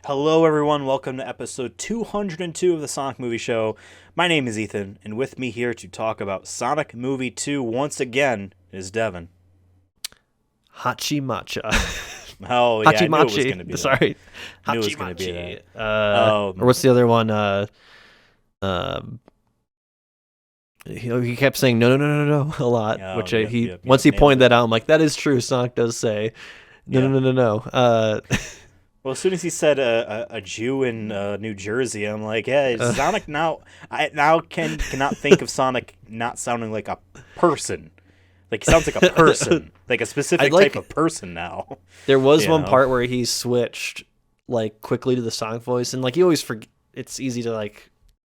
Hello, everyone. Welcome to episode 202 of the Sonic Movie Show. My name is Ethan, and with me here to talk about Sonic Movie 2 once again is Devin. Hachi Matcha. Oh, yeah, Hachi I knew it was Machi. going to be that. Sorry. I knew it was Hachi going to be Machi. that. Or what's the other one? He kept saying no a lot, Oh, which yep, he yep, once he nailed pointed it. that out, I'm like, that is true. Sonic does say no. Well, as soon as he said a Jew in New Jersey, I'm like, yeah, Sonic now. I now cannot think of Sonic not sounding like a person. Like, he sounds like a person, like a specific type of person now. There was You one know? part where he switched like quickly to the Sonic voice, and like you always forget. It's easy to like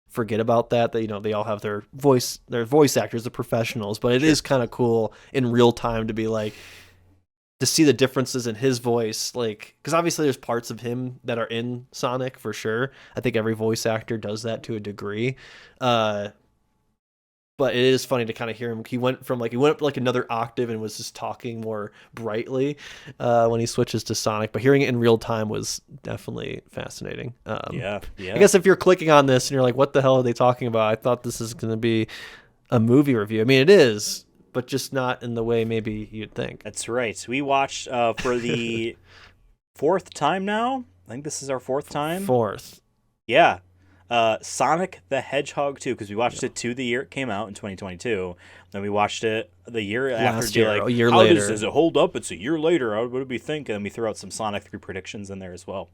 forget about that they all have their voice actors, the professionals, but it is kind of cool in real time to be like to see the differences in his voice, like because obviously there's parts of him that are in Sonic for sure. I think every voice actor does that to a degree. But it is funny to kind of hear him. He went up like another octave and was just talking more brightly when he switches to Sonic. But hearing it in real time was definitely fascinating. Yeah. I guess if you're clicking on this and you're like, "What the hell are they talking about?" I thought this is going to be a movie review. I mean, it is, but just not in the way maybe you'd think. That's right. We watched for the fourth time now. I think this is our fourth time. Fourth. Yeah. Sonic the Hedgehog 2, because we watched it the year it came out in 2022. Then we watched it the year after. Last year, like, a year how later. does it hold up? It's a year later. What would we think? And we threw out some Sonic 3 predictions in there as well.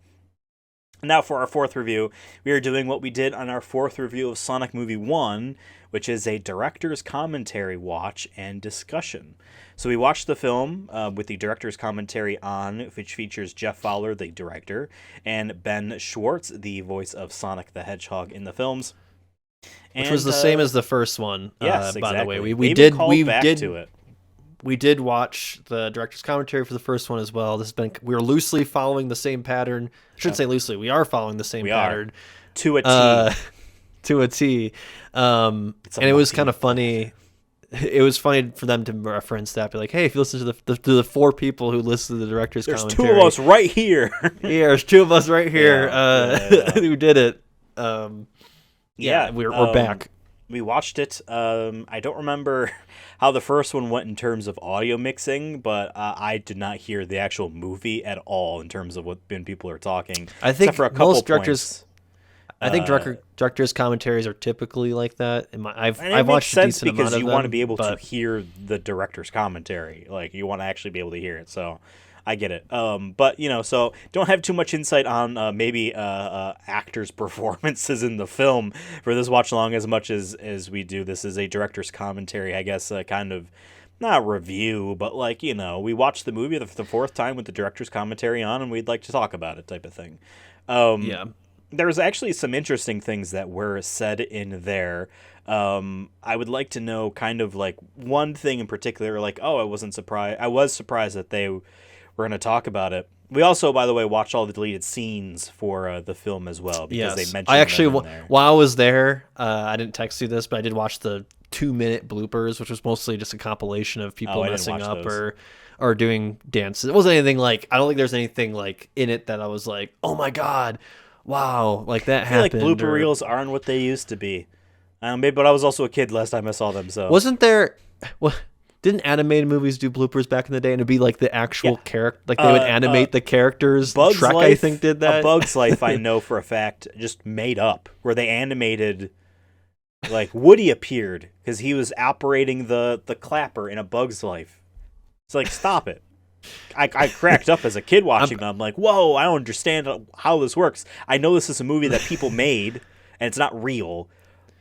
Now for our fourth review, we are doing what we did on our fourth review of Sonic Movie 1, which is a director's commentary watch and discussion. So we watched the film with the director's commentary on, which features Jeff Fowler, the director, and Ben Schwartz, the voice of Sonic the Hedgehog in the films. Which was the same as the first one. Yes, by the way, exactly. we They even did called back to it. We did watch the director's commentary for the first one as well. We were loosely following the same pattern. I shouldn't say loosely. We are following the same pattern. To a T. To a T. And it was kind of funny. It was funny for them to reference that, be like, "Hey, if you listen to the four people who listen to the director's commentary, there's two of us right here." Yeah, there's two of us right here who did it. We're back. We watched it. I don't remember how the first one went in terms of audio mixing, but I did not hear the actual movie at all in terms of when people are talking. I think except for a couple most directors. points. I think directors' commentaries are typically like that. I've watched sense a decent amount because of you them, want to be able but to hear the director's commentary. Like, you want to actually be able to hear it. So I get it. But so don't have too much insight on maybe actors' performances in the film for this watch along as much as we do. This is a director's commentary, I guess, kind of. Not review, but we watched the movie the fourth time with the director's commentary on, and we'd like to talk about it, type of thing. yeah. There's actually some interesting things that were said in there. I would like to know kind of like one thing in particular, like, I was surprised that they were going to talk about it. We also, by the way, watched all the deleted scenes for the film as well, because they mentioned I actually, them in there. while I was there, I didn't text you this, but I did watch the 2-minute bloopers, which was mostly just a compilation of people messing up or doing dances. It wasn't anything like, I don't think there's anything like in it that I was like, oh my God, wow, like that happened. I feel like blooper reels aren't what they used to be. Maybe, but I was also a kid last time I saw them, so. Wasn't there... Didn't animated movies do bloopers back in the day, and it'd be like the actual character, like they would animate the characters? Bugs Trek, Life, I think, did that. A Bug's Life, I know for a fact, just made up, where they animated, like, Woody appeared because he was operating the clapper in A Bug's Life. It's like, stop it. I cracked up as a kid watching them. I'm like, whoa, I don't understand how this works. I know this is a movie that people made, and it's not real,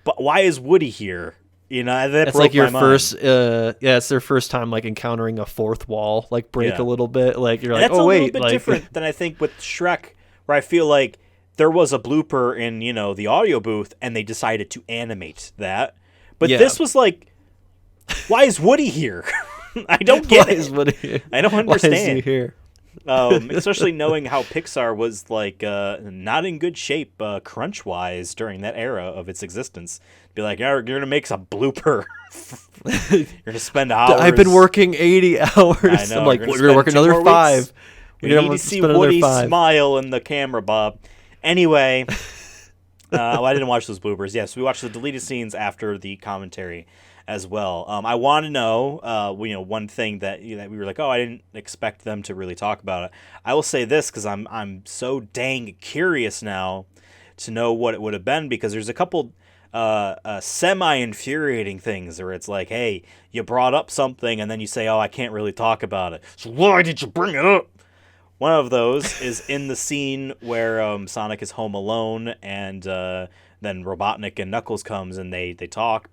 but why is Woody here? That's like your first. It's their first time like encountering a fourth wall, like break a little bit. Like you're like, that's oh wait, a little bit different than I think with Shrek, where I feel like there was a blooper in the audio booth, and they decided to animate that. But this was like, why is Woody here? I don't get it. I don't understand. Why is he here? Especially knowing how Pixar was like not in good shape crunch wise during that era of its existence. Be like, you're gonna make some blooper. You're gonna spend hours. I've been working 80 hours. I know, I'm like, we're we're gonna work another 5. We need to see Woody smile in the camera, Bob. Anyway, I didn't watch those bloopers. Yes, we watched the deleted scenes after the commentary as well. I want to know, one thing that we were like, oh, I didn't expect them to really talk about it. I will say this because I'm so dang curious now to know what it would have been, because there's a couple semi-infuriating things where it's like, hey, you brought up something and then you say, oh, I can't really talk about it. So why did you bring it up? One of those is in the scene where Sonic is home alone, and then Robotnik and Knuckles comes and they talk.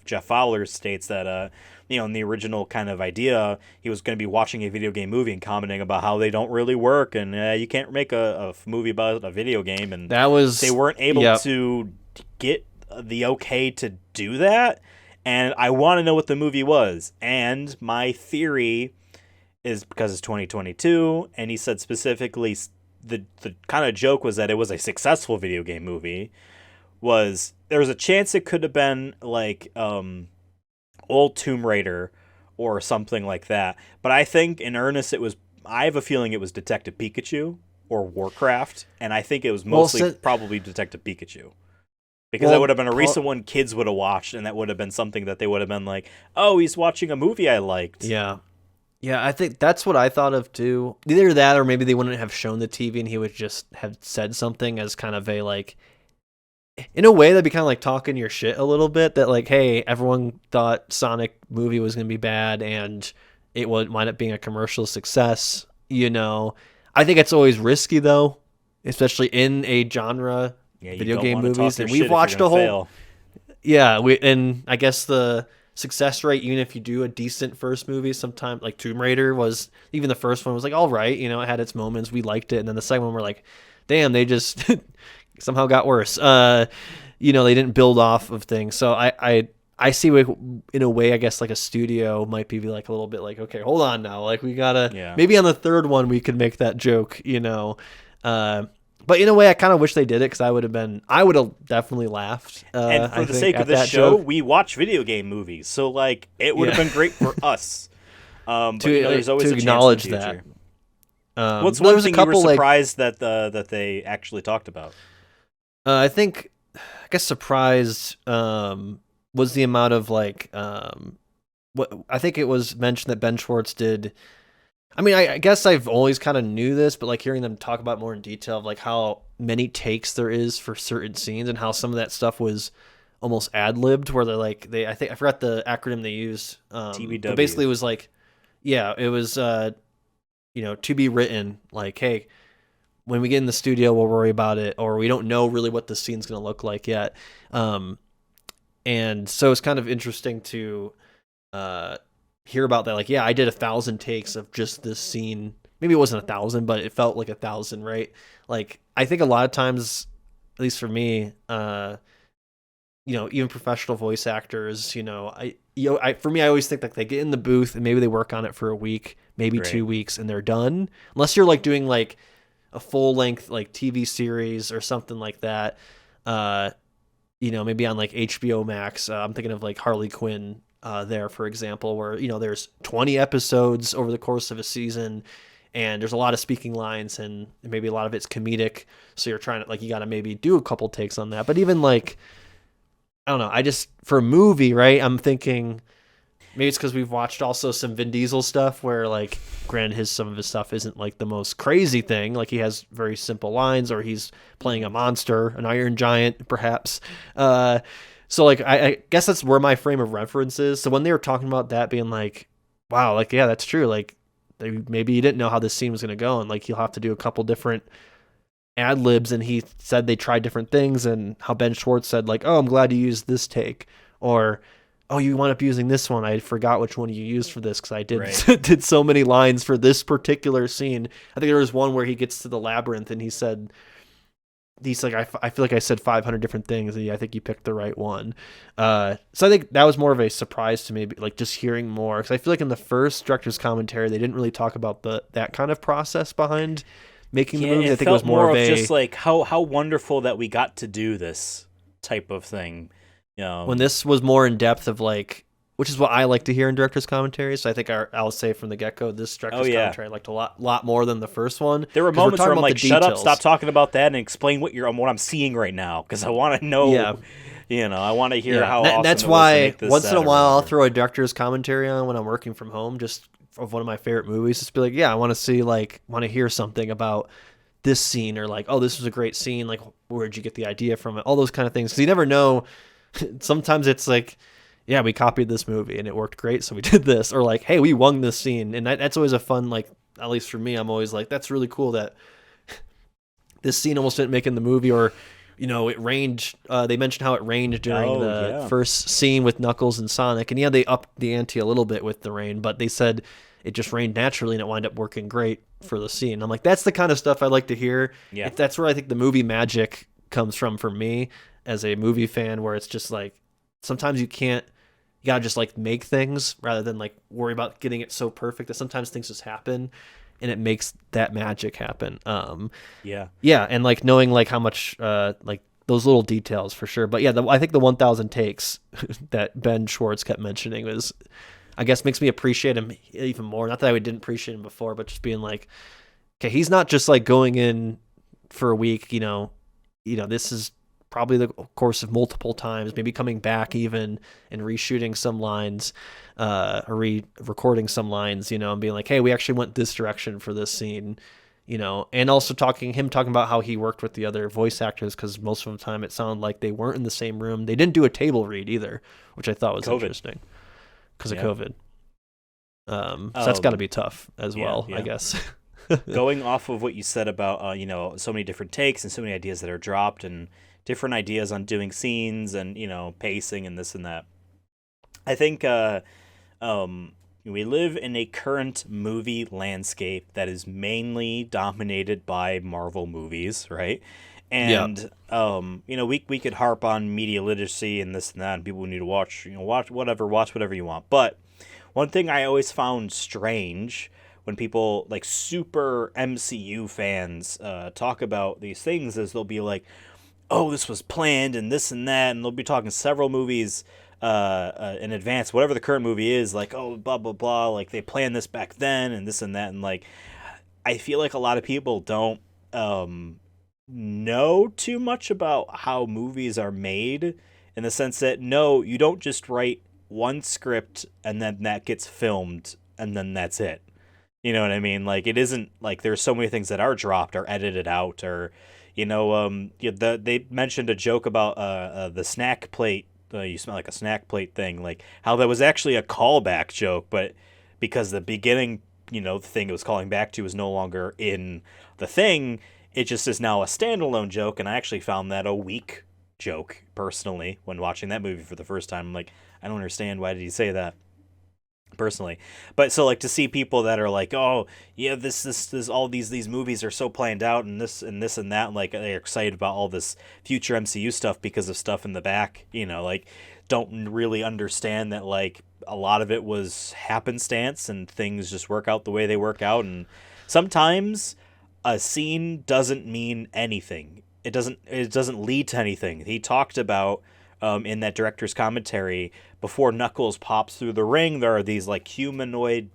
Jeff Fowler states that in the original kind of idea, he was going to be watching a video game movie and commenting about how they don't really work, and you can't make a movie about a video game, and they weren't able to get the okay to do that. And I want to know what the movie was, and my theory is because it's 2022, and he said specifically the kind of joke was that it was a successful video game movie. There was a chance it could have been like old Tomb Raider or something like that, but I think in earnest I have a feeling it was Detective Pikachu or Warcraft, and I think it was mostly probably Detective Pikachu. Because that would have been a recent one kids would have watched, and that would have been something that they would have been like, oh, he's watching a movie I liked. Yeah, I think that's what I thought of too. Either that, or maybe they wouldn't have shown the TV and he would just have said something as kind of a, like, in a way that'd be kind of like talking your shit a little bit, that like, hey, everyone thought Sonic movie was going to be bad and it would wind up being a commercial success, I think it's always risky though, especially in a genre, video game movies. And we've watched a whole... Yeah, and I guess the success rate, even if you do a decent first movie, sometime like Tomb Raider was, even the first one was like, all right, it had its moments, we liked it, and then the second one we're like, damn, they just somehow got worse. They didn't build off of things. So I see, in a way, I guess like a studio might be like a little bit like, okay, hold on now, like we gotta maybe on the third one we could make that joke, But in a way, I kind of wish they did it, because I would have definitely laughed. And for the sake of this show, we watch video game movies, so like it would have been great for us. But there's always to a acknowledge chance in the future. that. What's one thing you were surprised that they actually talked about? I guess surprised was the amount of like what I think it was mentioned that Ben Schwartz did. I mean, I guess I've always kind of knew this, but like hearing them talk about more in detail of like how many takes there is for certain scenes, and how some of that stuff was almost ad-libbed, where they're like, I forgot the acronym they used. TBW. But basically it was like, it was, to be written, like, hey, when we get in the studio, we'll worry about it, or we don't know really what the scene's going to look like yet. And so it's kind of interesting to, hear about that. Like, I did 1,000 takes of just this scene. Maybe it wasn't 1,000, but it felt like 1,000, right? Like, I think a lot of times, at least for me, even professional voice actors, for me, I always think like they get in the booth and maybe they work on it for a week, maybe 2 weeks, and they're done. Unless you're like doing like a full length like TV series or something like that. Maybe on like HBO Max. I'm thinking of like Harley Quinn. There, for example, where there's 20 episodes over the course of a season, and there's a lot of speaking lines, and maybe a lot of it's comedic, so you're trying to like, you got to maybe do a couple takes on that. But even like, I don't know, I just, for a movie, right, I'm thinking maybe it's because we've watched also some Vin Diesel stuff where, like, granted, some of his stuff isn't like the most crazy thing, like he has very simple lines, or he's playing a monster, an iron giant perhaps. So, like, I guess that's where my frame of reference is. So when they were talking about that being like, wow, like, yeah, that's true. Like, maybe you didn't know how this scene was going to go. And, like, you'll have to do a couple different ad libs. And he said they tried different things. And how Ben Schwartz said, like, oh, I'm glad you used this take. Or, oh, you wound up using this one. I forgot which one you used for this because I did so many lines for this particular scene. I think there was one where he gets to the labyrinth and he's like, I feel like I said 500 different things, and I think you picked the right one. So I think that was more of a surprise to me, like just hearing more, because I feel like in the first director's commentary, they didn't really talk about that kind of process behind making the movie. I think it was more of just like how wonderful that we got to do this type of thing. When this was more in depth of like, which is what I like to hear in director's commentary. So I think I'll say from the get-go, this Oh director's yeah. commentary I liked a lot more than the first one. There were 'Cause we're moments talking where I'm about the like, shut up, stop details. talking about that, and explain what I'm seeing right now, because I want to know. Yeah, I want to hear yeah. how And awesome that's it was to why make this once in set a or while I'll whatever. throw a director's commentary on when I'm working from home, just of one of my favorite movies. Just be like, yeah, I want to see want to hear something about this scene, or like, oh, this was a great scene. Like, where'd you get the idea from it? All those kind of things. Because you never know. Sometimes it's like, yeah, we copied this movie and it worked great, so we did this, or like, hey, we won this scene, and that's always a fun, like, at least for me, I'm always like, that's really cool that this scene almost didn't make in the movie, or it rained. They mentioned how it rained during Oh the yeah, first scene with Knuckles and Sonic, and yeah, they upped the ante a little bit with the rain, but they said it just rained naturally and it wound up working great for the scene. I'm like, that's the kind of stuff I like to hear. yeah, That's where I think the movie magic comes from for me as a movie fan, where it's just like sometimes you gotta just like make things rather than like worry about getting it so perfect, that sometimes things just happen and it makes that magic happen. yeah. Yeah, and like knowing like how much like those little details for sure. But yeah, I think the 1,000 takes that Ben Schwartz kept mentioning was, I guess, makes me appreciate him even more. Not that I didn't appreciate him before, but just being like, okay, he's not just like going in for a week. This is probably the course of multiple times, maybe coming back even and reshooting some lines, or re-recording some lines, and being like, hey, we actually went this direction for this scene, and also talking about how he worked with the other voice actors, because most of the time it sounded like they weren't in the same room. They didn't do a table read either, which I thought was COVID. interesting because of Yeah. COVID. So that's got to be tough as Yeah, well, I yeah. guess. Going off of what you said about so many different takes and so many ideas that are dropped and different ideas on doing scenes and pacing and this and that. I think we live in a current movie landscape that is mainly dominated by Marvel movies, right? Yeah. And we could harp on media literacy and this and that, and people need to watch whatever you want. But one thing I always found strange when people like super MCU fans talk about these things is they'll be like, oh, this was planned and this and that, and they'll be talking several movies in advance, whatever the current movie is, like, oh, blah blah blah, like they planned this back then and this and that, and like I feel like a lot of people don't know too much about how movies are made, in the sense that no, you don't just write one script and then that gets filmed and then that's it. You know what I mean? Like it isn't like there's so many things that are dropped or edited out, or they mentioned a joke about the snack plate. You smell like a snack plate thing, like how that was actually a callback joke, but because the beginning, the thing it was calling back to is no longer in the thing, it just is now a standalone joke. And I actually found that a weak joke personally when watching that movie for the first time. I'm like, I don't understand, why did he say that? Personally, but so like to see people that are like, oh yeah, this all these movies are so planned out and this and this and that, and like they're excited about all this future MCU stuff because of stuff in the back, like don't really understand that like a lot of it was happenstance and things just work out the way they work out, and sometimes a scene doesn't mean anything. It doesn't lead to anything. He talked about in that director's commentary, before Knuckles pops through the ring, there are these like humanoid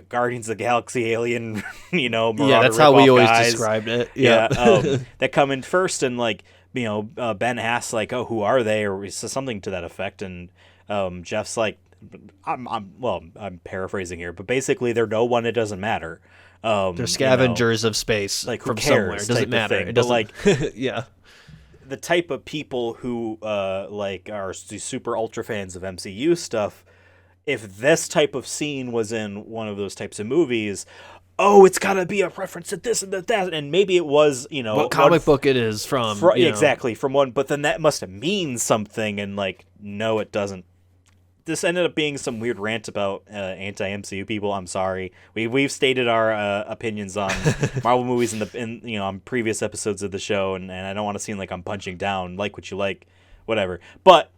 Guardians of the Galaxy alien, Yeah, Marauder that's how we ripoff always guys. described it. Yeah, Yeah. that come in first, and like Ben asks like, "Oh, who are they?" or something to that effect, and Jeff's like, I'm paraphrasing here, but basically they're no one. It doesn't matter. They're scavengers of space like who from somewhere. cares It doesn't type of matter. thing. It But doesn't. like Yeah. the type of people who like are super ultra fans of MCU stuff, if this type of scene was in one of those types of movies, oh, it's got to be a reference to this and that, and maybe it was, What comic book it is from? exactly, from one, but then that must have mean something, and like no, it doesn't. This ended up being some weird rant about anti-MCU people. I'm sorry. We've stated our opinions on Marvel movies on previous episodes of the show, and I don't want to seem like I'm punching down. Like what you like, whatever. But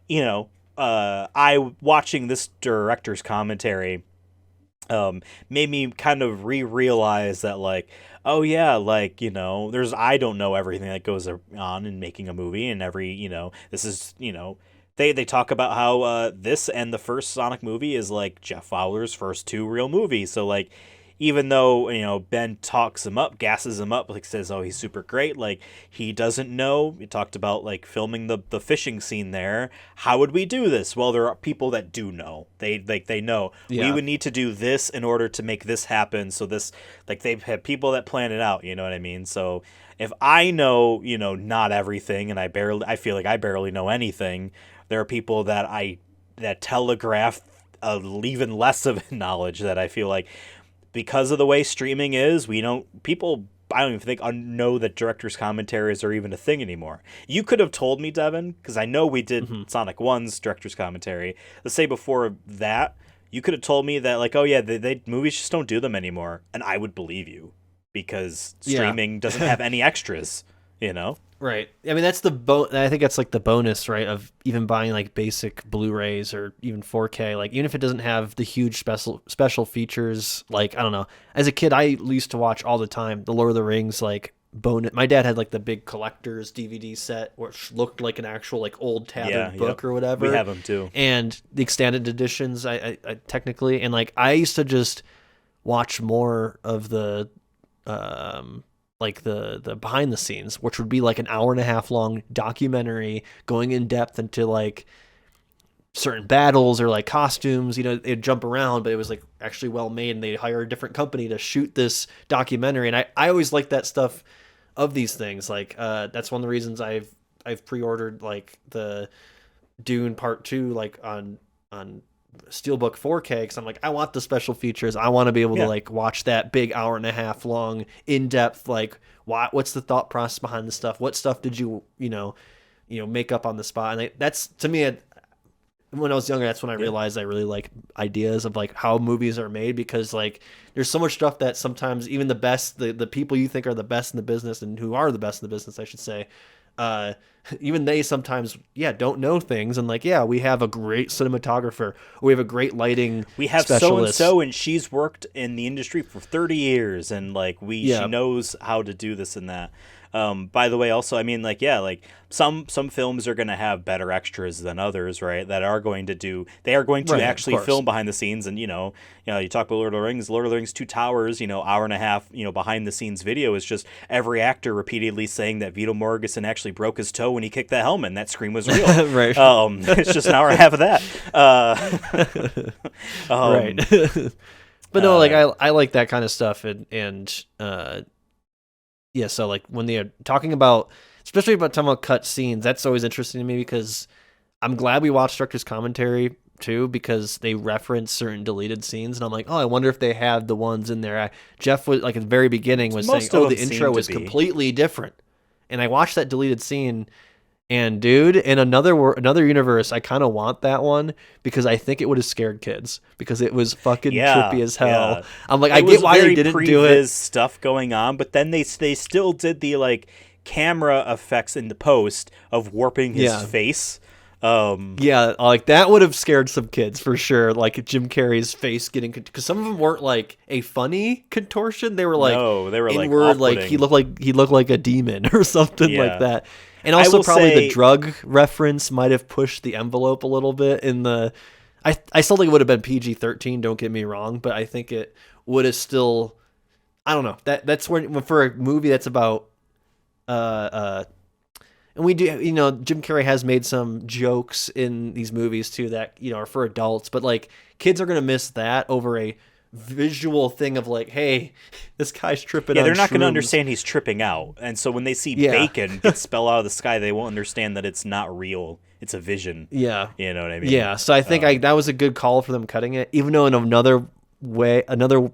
I watching this director's commentary made me kind of realize that like, oh yeah, like I don't know everything that goes on in making a movie, and every this is They talk about how this and the first Sonic movie is like Jeff Fowler's first two real movies. So like, even though Ben talks him up, gasses him up, like says, "Oh, he's super great," like he doesn't know. We talked about like filming the fishing scene there. How would we do this? Well, there are people that do know. They know we Yeah. would need to do this in order to make this happen. So this, like, they've had people that plan it out. You know what I mean? So if I know, not everything, and I feel like I barely know anything, there are people that telegraph even less of knowledge that I feel like, because of the way streaming is, I don't even think know that director's commentaries are even a thing anymore. You could have told me, Devin, because I know we did Hmm. Sonic 1's director's commentary. Let's say before that, you could have told me that, like, oh yeah, they movies just don't do them anymore, and I would believe you, because Yeah. streaming doesn't have any extras, you know? Right. I mean, that's I think that's like the bonus, right, of even buying like basic Blu-rays or even 4K. Like, even if it doesn't have the huge special features, like, I don't know. As a kid, I used to watch all the time the Lord of the Rings, like, bonus. My dad had like the big collector's DVD set, which looked like an actual like old Yeah, tattered yep. book or We whatever, have them too. and the extended editions. I technically, and like I used to just watch more of the like the behind the scenes, which would be like an hour and a half long documentary going in depth into like certain battles or like costumes. They'd jump around, but it was like actually well made, and they hire a different company to shoot this documentary. And I always like that stuff of these things. Like that's one of the reasons I've pre-ordered like the Dune Part 2 like on Steelbook 4K, because I'm like, I want the special features. I want to be able to Yeah. like watch that big hour and a half long in depth, like what's the thought process behind the stuff? What stuff did you make up on the spot? And that's to me, when I was younger, that's when I Yeah. realized I really like ideas of like how movies are made, because like there's so much stuff that sometimes even the best, the people you think are the best in the business, and who are the best in the business, I should say, uh, even they sometimes, don't know things. And like, yeah, we have a great cinematographer, or we have a great lighting We have so and specialist. so, and she's worked in the industry for 30 years, and like she Yeah. knows how to do this and that. By the way, also, I mean, like, yeah, like some films are going to have better extras than others, right? They are going to Right. Of actually course. film behind the scenes, and you talk about Lord of the Rings, Two Towers, hour and a half, behind the scenes video is just every actor repeatedly saying that Vito Mortensen actually broke his toe when he kicked that helmet, and that scream was real. Right. It's just an hour and a half of that. Right. Um, But no, like uh, I like that kind of stuff. And yeah, so like when they're talking about, especially about talking about cut scenes, that's always interesting to me, because I'm glad we watched director's commentary too, because they reference certain deleted scenes, and I'm like, oh, I wonder if they had the ones in there. Jeff was like at the very beginning was saying, most of oh, them the intro seem to was be. completely different, and I watched that deleted scene. And dude, in another universe, I kind of want that one, because I think it would have scared kids, because it was fucking Yeah, trippy as hell. yeah. I'm like, I It was get why they very didn't do it. previs stuff going on, but then they still did the like camera effects in the post of warping his Yeah. face. Yeah, like that would have scared some kids for sure. Like Jim Carrey's face getting, because some of them weren't like a funny contortion; they were like No, they were like inward, like he off-putting. looked like a demon or something like Yeah. that. And I also will probably the say, drug reference might have pushed the envelope a little bit in the. I still think it would have been PG-13. Don't get me wrong, but I think it would have still. I don't know. That's where, for a movie that's about and we do, Jim Carrey has made some jokes in these movies too that, are for adults, but like kids are going to miss that over a visual thing of like, hey, this guy's tripping yeah, on they're not going to shrooms. understand he's tripping out. And so when they see Yeah. bacon get spell out of the sky, they won't understand that it's not real. It's a vision. Yeah. You know what I mean? Yeah. So I think that was a good call for them cutting it, even though in another way, another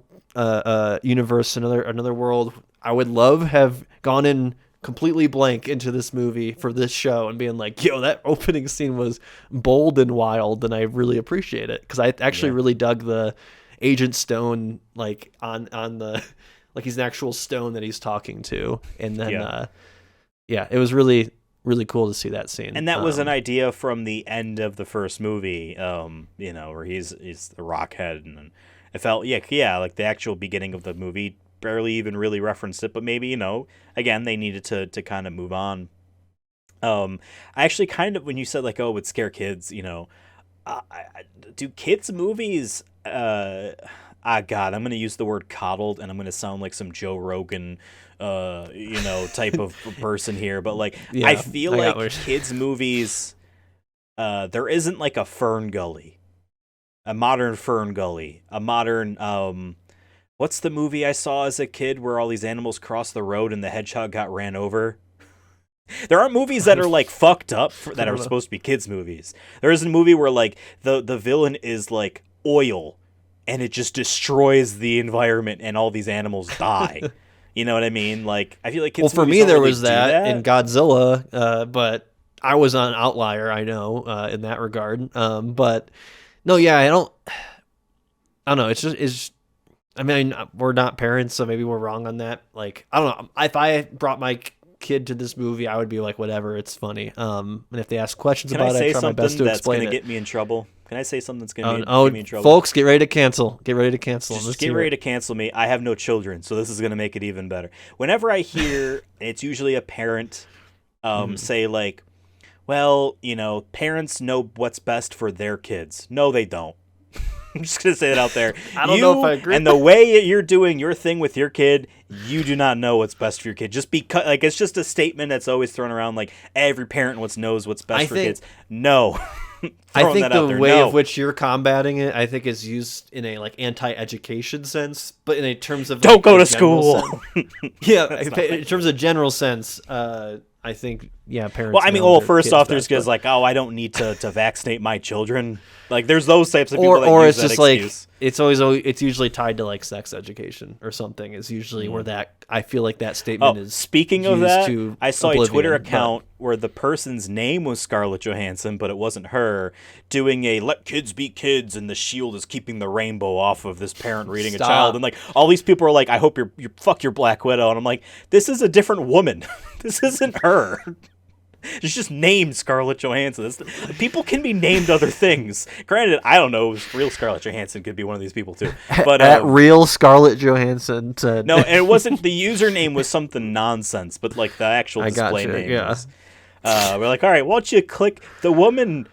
universe, another world, I would love have gone in completely blank into this movie for this show and being like, yo, that opening scene was bold and wild, and I really appreciate it, because I actually Yeah. really dug the Agent Stone, like on the like he's an actual stone that he's talking to, and then Yeah. it was really really cool to see that scene. And that was an idea from the end of the first movie, where he's the Rockhead, and then it felt like the actual beginning of the movie barely even really referenced it, but maybe again they needed to kind of move on. I actually kind of, when you said like, oh, it would scare kids, do kids movies? God, I'm gonna use the word coddled, and I'm gonna sound like some Joe Rogan, type of person here. But like, Yeah, I feel I got like kids movies, there isn't like a Fern Gully, a modern Fern Gully, a modern what's the movie I saw as a kid where all these animals crossed the road and the hedgehog got ran over? There aren't movies that are like fucked up that are know. supposed to be kids movies. There is a movie where like the villain is like oil, and it just destroys the environment, and all these animals die. You know what I mean? Like I feel like kids. Well, for movies me, don't there really was do that in Godzilla, but I was an outlier, I know, in that regard. But no, yeah, I don't know. It's. I mean, we're not parents, so maybe we're wrong on that. Like, I don't know. If I brought my kid to this movie, I would be like, whatever, it's funny. And if they ask questions Can I about it, say I try my best something to that's explain gonna it. get me in trouble? Can I say something that's gonna Oh, get me in trouble? folks, get ready to cancel. Get ready to cancel. Just Let's get hear ready it. to cancel me. I have no children, so this is gonna make it even better. Whenever I hear, it's usually a parent say like, well, parents know what's best for their kids. No, they don't. I'm just gonna say that out there. I don't know if I agree. And the way you're doing your thing with your kid, you do not know what's best for your kid. Just because, like, it's just a statement that's always thrown around. Like every parent knows what's best for kids. No, I Throwing think that out the there. way No. of which you're combating it, I think, is used in a like anti-education sense, but in a terms of Don't like, go a to general school. sense- yeah, in terms of general sense, I think parents. Well, I mean, know their first kids off, there's best, guys but- like, oh, I don't need to vaccinate my children. Like, there's those types of people that or use it's that just excuse. like it's usually tied to like sex education or something. Is usually where that I feel like that statement is. Speaking of used that, to I saw a oblivion, Twitter but- account where the person's name was Scarlett Johansson, but it wasn't her, doing a "let kids be kids" and the shield is keeping the rainbow off of this parent reading a Stop. child, and like all these people are like, "I hope you're fuck your Black Widow," and I'm like, this is a different woman. This isn't her. It's just named Scarlett Johansson. People can be named other things. Granted, I don't know. Real Scarlett Johansson could be one of these people too. But At real Scarlett Johansson said no, and it wasn't. The username was something nonsense, but like the actual display name. Yeah. Was, we're like, all right, why don't you click the woman?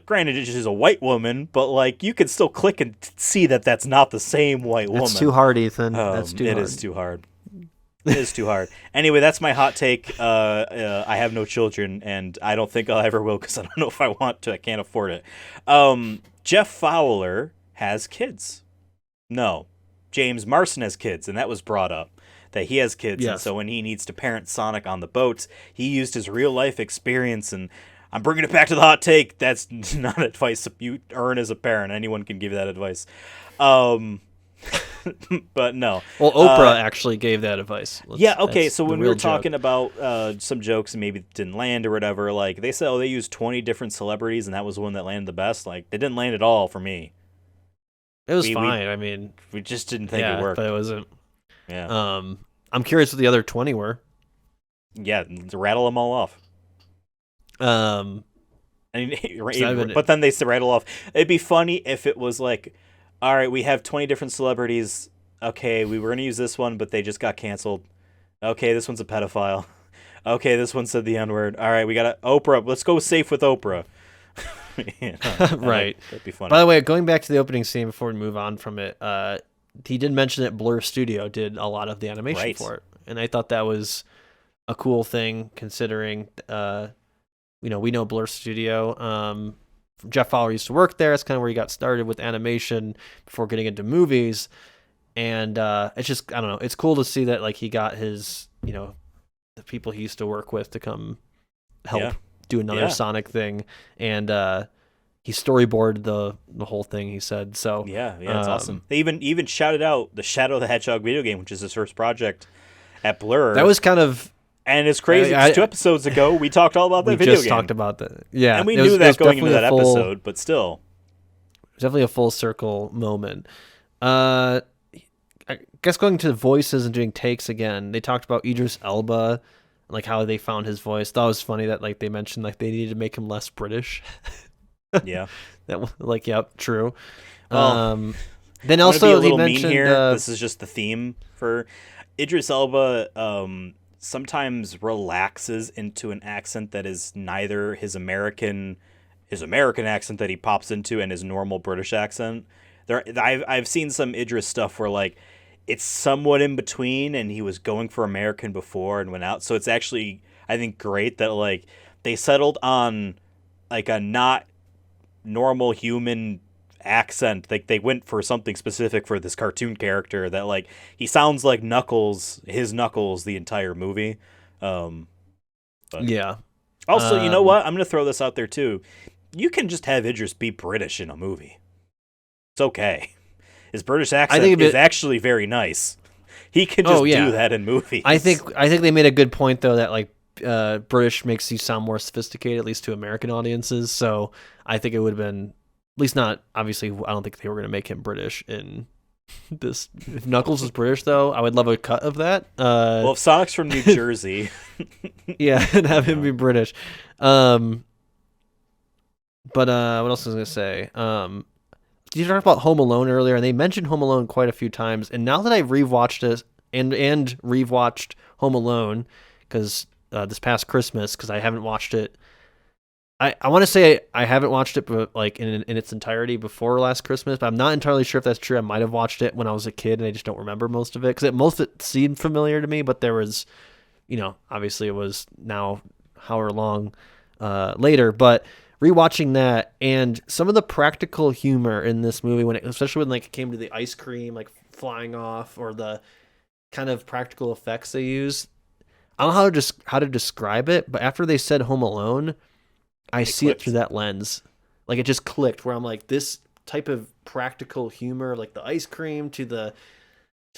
Granted, she's a white woman, but like you can still click and see that that's not the same white woman. That's too hard, Ethan. That's too hard. It is too hard. It is too hard. Anyway, that's my hot take. I have no children, and I don't think I ever will because I don't know if I want to. I can't afford it. Jeff Fowler has kids. No. James Marsden has kids, and that was brought up, that he has kids. Yes. And so when he needs to parent Sonic on the boat, he used his real-life experience, and I'm bringing it back to the hot take. That's not advice you earn as a parent. Anyone can give you that advice. But no. Well, Oprah actually gave that advice. Okay. That's So the when we were real joke. talking about some jokes and maybe it didn't land or whatever, like they said, they used 20 different celebrities and that was the one that landed the best. Like they didn't land at all for me. It was we- fine. I mean, We just didn't think it worked. but it wasn't. Yeah. I'm curious what the other 20 were. Yeah. To rattle them all off. Um, But then they rattle off. It'd be funny if it was like, all right, we have 20 different celebrities. Okay, we were going to use this one, but they just got canceled. Okay, this one's a pedophile. Okay, this one said the N-word. All right, we got Oprah. Let's go safe with Oprah. Right. That'd be funny. By the way, going back to the opening scene before we move on from it, he did mention that Blur Studio did a lot of the animation Right. for it, and I thought that was a cool thing considering, we know Blur Studio. Jeff Fowler used to work there. That's kind of where he got started with animation before getting into movies. And it's just, I don't know, it's cool to see that like he got his, the people he used to work with to come help do another Sonic thing. And he storyboarded the whole thing, he said. So yeah, it's awesome. They even shouted out the Shadow the Hedgehog video game, which is his first project at Blur. that was kind of, and it's crazy. 'cause 2 episodes ago, we talked all about that we video just game. talked about that. Yeah. And we it was- knew it that was going into definitely that a full- episode, but still. Definitely a full circle moment. I guess going to the voices and doing takes again, they talked about Idris Elba, like how they found his voice. That was funny that like they mentioned like they needed to make him less British. Yeah. Yep, true. Well, then I'm gonna be also a they little mean mentioned here. This is just the theme for Idris Elba. sometimes relaxes into an accent that is neither his American accent that he pops into and his normal British accent. I've seen some Idris stuff where like it's somewhat in between, and he was going for American before and went out. So it's actually, I think, great that like they settled on like a not normal human accent. Like they went for something specific for this cartoon character that like he sounds like his Knuckles the entire movie. Um, but Yeah. also, you know what? I'm gonna throw this out there too. You can just have Idris be British in a movie. It's okay. His British accent is actually very nice. He can just do that in movies. I think they made a good point though that like British makes you sound more sophisticated, at least to American audiences. So I think it would have been, at least not, obviously, I don't think they were going to make him British in this. If Knuckles is British, though, I would love a cut of that. Well, if Sonic's from New Jersey. Yeah, and have him be British. But what else was I going to say? You talked about Home Alone earlier, and they mentioned Home Alone quite a few times. And now that I've rewatched it and rewatched Home Alone, because this past Christmas, because I haven't watched it. I want to say I haven't watched it but like in its entirety before last Christmas, but I'm not entirely sure if that's true. I might have watched it when I was a kid, and I just don't remember most of it, because most of it seemed familiar to me, but there was, obviously it was now however long later, but rewatching that and some of the practical humor in this movie, especially when like it came to the ice cream like flying off, or the kind of practical effects they use. I don't know how to describe it, but after they said Home Alone, I see it through that lens. Like it just clicked where I'm like, this type of practical humor, like the ice cream to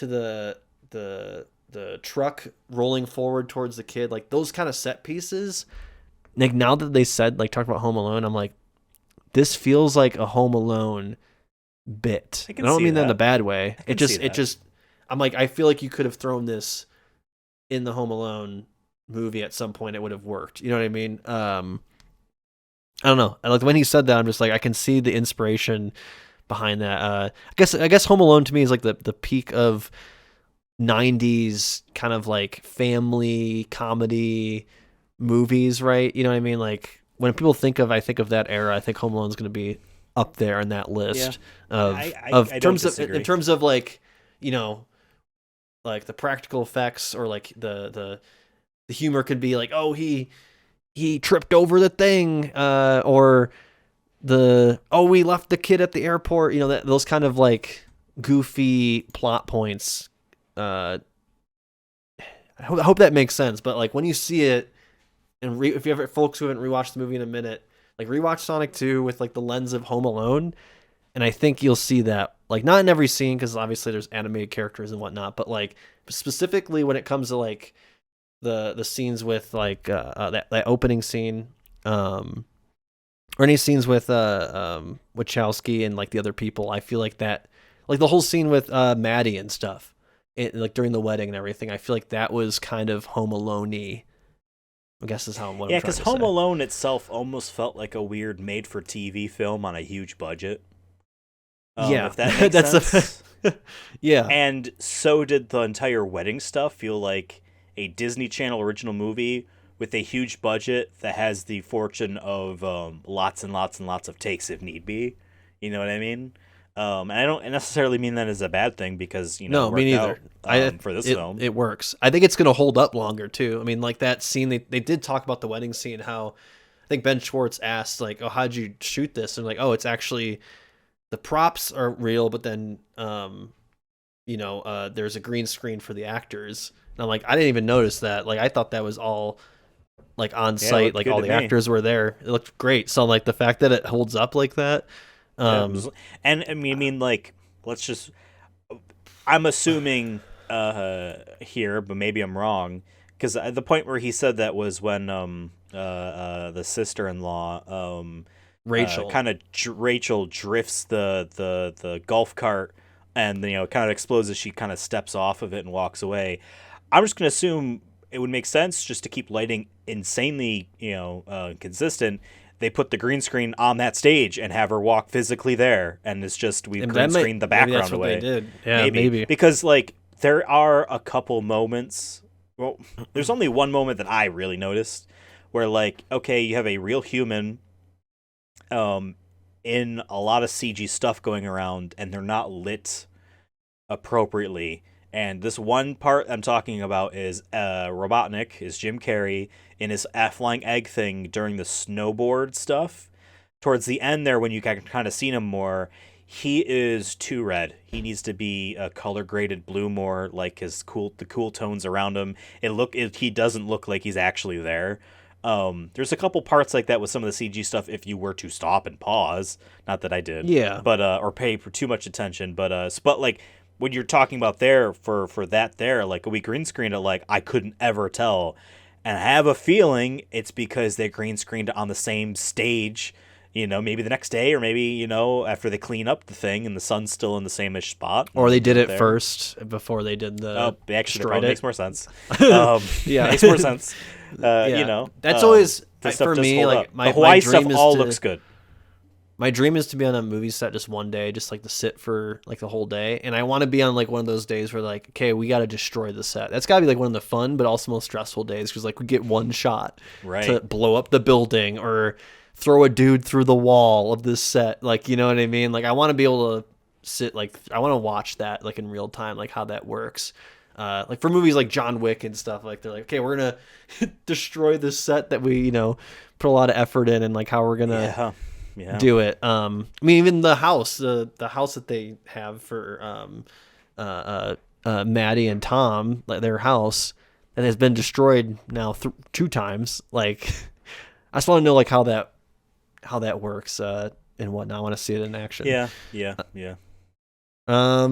the truck rolling forward towards the kid, like those kind of set pieces. Like now that they said, like, talk about Home Alone, I'm like, this feels like a Home Alone bit. I don't mean that in a bad way. It just I'm like, I feel like you could have thrown this in the Home Alone movie at some point. It would have worked. You know what I mean? I don't know. Like when he said that, I'm just like, I can see the inspiration behind that. I guess Home Alone to me is like the peak of 90s kind of like family comedy movies, right? You know what I mean? Like when people think of that era, I think Home Alone's going to be up there in that list in terms of like, like the practical effects, or like the humor could be like, oh, he tripped over the thing, or we left the kid at the airport, those kind of like goofy plot points. I hope that makes sense, but like when you see it, and if you ever, folks who haven't rewatched the movie in a minute, like rewatch Sonic 2 with like the lens of Home Alone, and I think you'll see that, like not in every scene, because obviously there's animated characters and whatnot, but like specifically when it comes to like the scenes with like that opening scene, or any scenes with Wachowski and like the other people, I feel like that, like the whole scene with Maddie and stuff, like during the wedding and everything, I feel like that was kind of Home Alone-y, I guess is how I'm Yeah, because Home Alone itself almost felt like a weird made-for-TV film on a huge budget. Yeah, if that makes sense. Yeah, and so did the entire wedding stuff feel like a Disney Channel original movie with a huge budget that has the fortune of lots and lots and lots of takes if need be. You know what I mean? And I don't necessarily mean that as a bad thing, because no, me neither. For this film, it works. I think it's going to hold up longer too. I mean, like that scene, they did talk about the wedding scene. How I think Ben Schwartz asked, like, "Oh, how'd you shoot this?" And like, "Oh, it's actually the props are real, but then there's a green screen for the actors." And I'm like, I didn't even notice that. Like, I thought that was all like on site, like all the actors were there. It looked great. So like the fact that it holds up like that. And I mean, like, I'm assuming here, but maybe I'm wrong, because the point where he said that was when the sister-in-law Rachel Rachel drifts the golf cart, and kind of explodes as she kind of steps off of it and walks away. I'm just gonna assume it would make sense, just to keep lighting insanely consistent. They put the green screen on that stage and have her walk physically there, and it's just we've green screened the background away. Maybe that's what they did. Yeah, maybe because like there are a couple moments Well, there's only one moment that I really noticed where, like, okay, you have a real human um, in a lot of CG stuff going around, and they're not lit appropriately. And this one part I'm talking about is Robotnik, is Jim Carrey, in his flying egg thing during the snowboard stuff. Towards the end there, when you can kind of see him more, he is too red. He needs to be a color graded blue more, like the cool tones around him. He doesn't look like he's actually there. There's a couple parts like that with some of the CG stuff. If you were to stop and pause, not that I did, Yeah. but or pay for too much attention, but like when you're talking about there for that there, like we green screened it, like I couldn't ever tell, and I have a feeling it's because they green screened it on the same stage. Maybe the next day, or maybe after they clean up the thing and the sun's still in the same-ish spot. Or they did it there first before they did the. Oh, actually, that destroyed probably it. makes more sense. Yeah. Makes more sense. Yeah. That's always the stuff for does me. hold Like up. my the Hawaii dream stuff is all to, looks good. My dream is to be on a movie set just one day, just like to sit for like the whole day. And I want to be on like one of those days where like, okay, we got to destroy the set. That's got to be like one of the fun, but also most stressful days because like we get one shot Right. to blow up the building or throw a dude through the wall of this set. Like, you know what I mean? Like I want to be able to sit, like I want to watch that like in real time, like how that works. Like for movies like John Wick and stuff, like they're like, okay, we're going to destroy this set that we, put a lot of effort in and like how we're going to do it. I mean, even the house that they have for Maddie and Tom, like their house that has been destroyed now 2 times. Like, I just want to know like how that works and whatnot. I want to see it in action. Yeah. I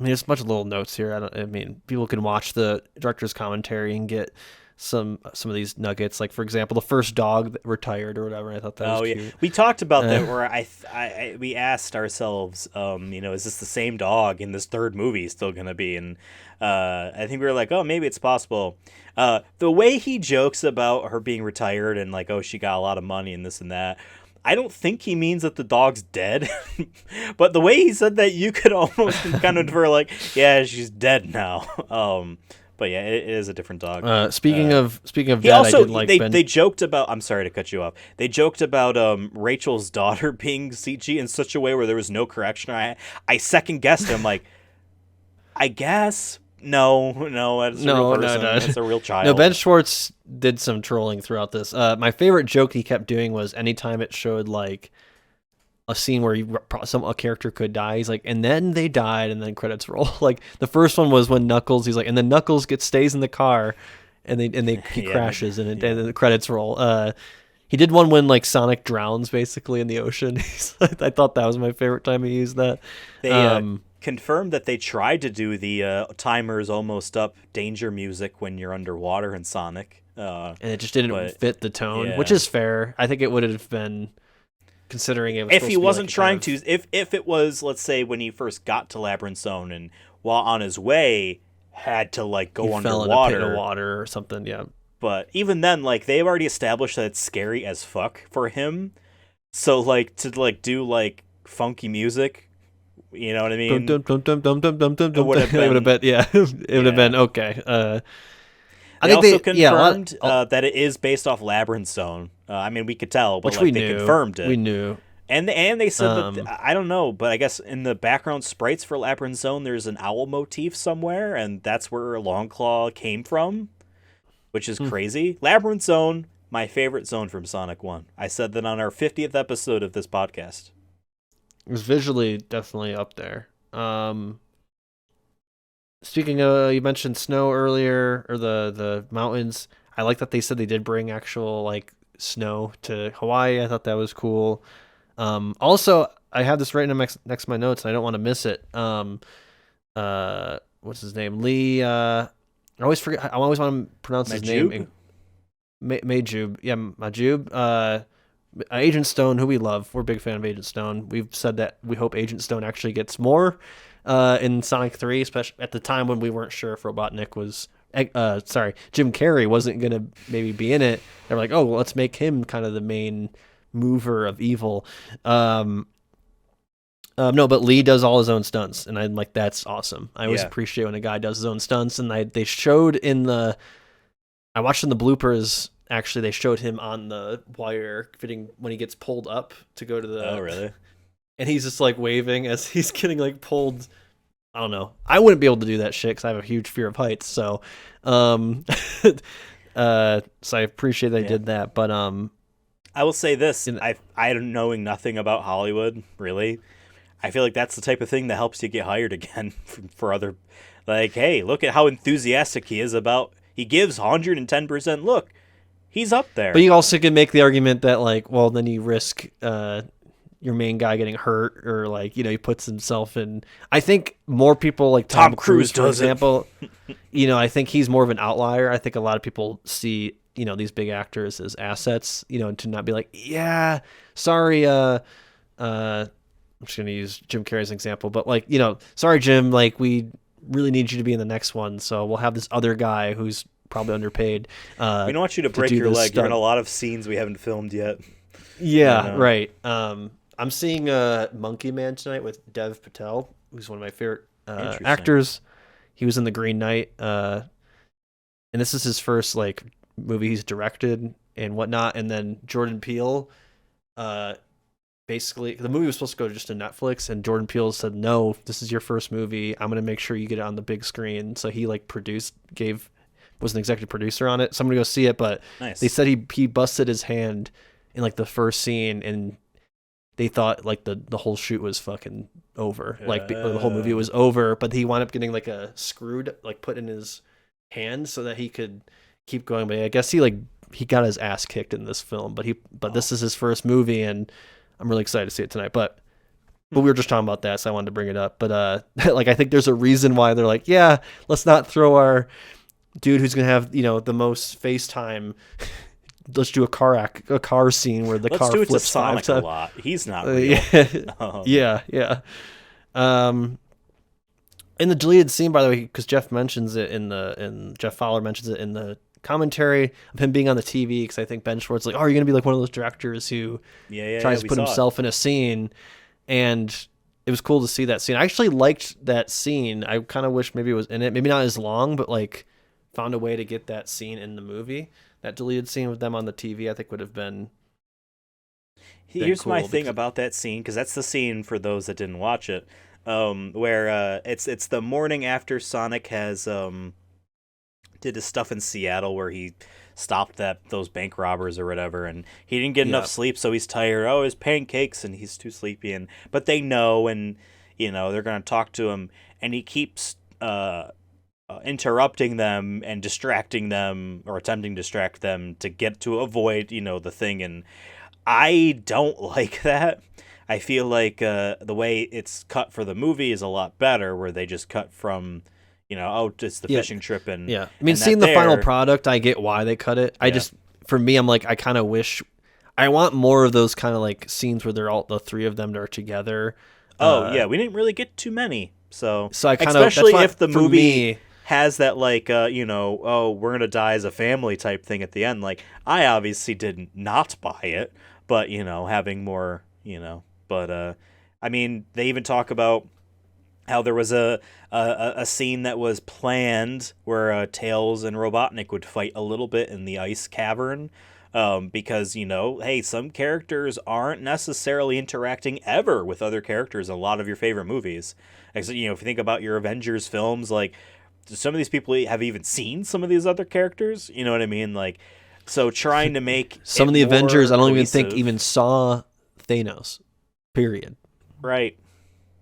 mean, there's a bunch of little notes here. I mean, people can watch the director's commentary and get some of these nuggets. Like for example, the first dog that retired or whatever. I thought that was cute. We talked about that where we asked ourselves, is this the same dog in this third movie still gonna be? And I think we were like, oh, maybe it's possible. The way he jokes about her being retired and like, oh, she got a lot of money and this and that. I don't think he means that the dog's dead, but the way he said that, you could almost kind of infer like, yeah, she's dead now. But yeah, it is a different dog. Speaking of that, also, I did like they joked about. I'm sorry to cut you off. They joked about Rachel's daughter being CG in such a way where there was no correction. I second guessed him. Like, I guess no, that's a real person. No. That's a real child. No, Ben Schwartz did some trolling throughout this. My favorite joke he kept doing was anytime it showed like a scene where a character could die, he's like, and then they died, and then credits roll. Like the first one was when Knuckles, he's like, and then Knuckles stays in the car, and he crashes, and then the credits roll. He did one when like Sonic drowns basically in the ocean. I thought that was my favorite time he used that. They confirmed that they tried to do the timer's almost up danger music when you're underwater in Sonic, and it just didn't fit the tone, which is fair. I think it would have been. Considering it was if he wasn't trying to, if it was, let's say, when he first got to Labyrinth Zone and while on his way had to like go underwater, fell in a pit of water or something, yeah. But even then, like they've already established that it's scary as fuck for him. So like to like do like funky music, you know what I mean? It would have been, yeah. It would have been okay. They also confirmed that it is based off Labyrinth Zone. I mean, we could tell, but like, they confirmed it. We knew. And they said that, I don't know, but I guess in the background sprites for Labyrinth Zone, there's an owl motif somewhere, and that's where Longclaw came from, which is crazy. Labyrinth Zone, my favorite zone from Sonic 1. I said that on our 50th episode of this podcast. It was visually definitely up there. Speaking of, you mentioned snow earlier, or the mountains. I like that they said they did bring actual like snow to Hawaii. I thought that was cool. Also, I have this written next to my notes, and I don't want to miss it. What's his name? Lee. I always forget. I always want to pronounce his name. Majub. Yeah, Majub. Agent Stone, who we love. We're a big fan of Agent Stone. We've said that we hope Agent Stone actually gets more in Sonic 3, especially at the time when we weren't sure if Robotnik was... Jim Carrey wasn't going to maybe be in it. They were like, oh, well, let's make him kind of the main mover of evil. No, but Lee does all his own stunts, and I'm like, that's awesome. I always Yeah. appreciate when a guy does his own stunts, and they showed I watched in the bloopers. Actually, they showed him on the wire fitting when he gets pulled up to go to Oh, the, really? and he's just like waving as he's getting like pulled. I don't know. I wouldn't be able to do that shit because I have a huge fear of heights. So, so I appreciate they Yeah. did that. But I will say this: in- I knowing nothing about Hollywood, really, I feel like that's the type of thing that helps you get hired again for other. Like, hey, look at how enthusiastic he is about. He gives 110%. Look, he's up but there. you also can make the argument that like, well, then you risk your main guy getting hurt, or like, he puts himself in. I think more people like Tom Cruise, for does it. example. I think he's more of an outlier. I think a lot of people see these big actors as assets. To not be like, yeah, sorry, I'm just gonna use Jim Carrey as an example, but like, sorry, Jim, like we really need you to be in the next one, so we'll have this other guy who's probably underpaid. We don't want you to break do your this leg. You're in stunt. a lot of scenes we haven't filmed yet. Yeah, And, right. I'm seeing Monkey Man tonight with Dev Patel, who's one of my favorite Interesting. actors. He was in The Green Knight, and this is his first like movie he's directed and whatnot. And then Jordan Peele, basically the movie was supposed to go just to Netflix, and Jordan Peele said, no, this is your first movie, I'm gonna make sure you get it on the big screen. So he like was an executive producer on it, so I'm gonna go see it. But nice. they said he busted his hand in like the first scene, and they thought like the whole shoot was fucking over, like the whole movie was over. But he wound up getting like a screwed like put in his hand so that he could keep going. But I guess he got his ass kicked in this film, but this is his first movie, and I'm really excited to see it tonight. But we were just talking about that, so I wanted to bring it up. But like, I think there's a reason why they're like, yeah, let's not throw our dude who's gonna have the most FaceTime. Let's do a car scene where the Let's car do it to flips Sonic five a times. lot. He's not real. Yeah. In the deleted scene, by the way, because Jeff mentions it Jeff Fowler mentions it in the commentary of him being on the TV, because I think Ben Schwartz like, oh, are you gonna be like one of those directors who tries to we put saw himself in a scene? And it was cool to see that scene. I actually liked that scene. I kind of wish maybe it was in it, maybe not as long, but like found a way to get that scene in the movie. That deleted scene with them on the TV, I think, would have been. Here's cool my thing because- about that scene, because that's the scene for those that didn't watch it, where it's the morning after Sonic has did his stuff in Seattle, where he stopped those bank robbers or whatever, and he didn't get enough sleep, so he's tired. Oh, his pancakes, and he's too sleepy, but they know, and they're gonna talk to him, and he keeps interrupting them and distracting them, or attempting to distract them to avoid the thing. And I don't like that. I feel like the way it's cut for the movie is a lot better, where they just cut from just the fishing trip. And I mean, and seeing the final product, I get why they cut it. I just, for me, I'm like, I kind of wish I want more of those kind of like scenes where the three of them are together. We didn't really get too many, so I kind of, especially if the movie me, has that like oh, we're gonna die as a family type thing at the end. Like, I obviously did not buy it, but having more, but I mean, they even talk about how there was a scene that was planned where Tails and Robotnik would fight a little bit in the ice cavern, because hey, some characters aren't necessarily interacting ever with other characters in a lot of your favorite movies. If you think about your Avengers films, like, some of these people have even seen some of these other characters. You know what I mean? Like, so trying to make some of the more Avengers, I don't even cohesive, think even saw Thanos. Period. right.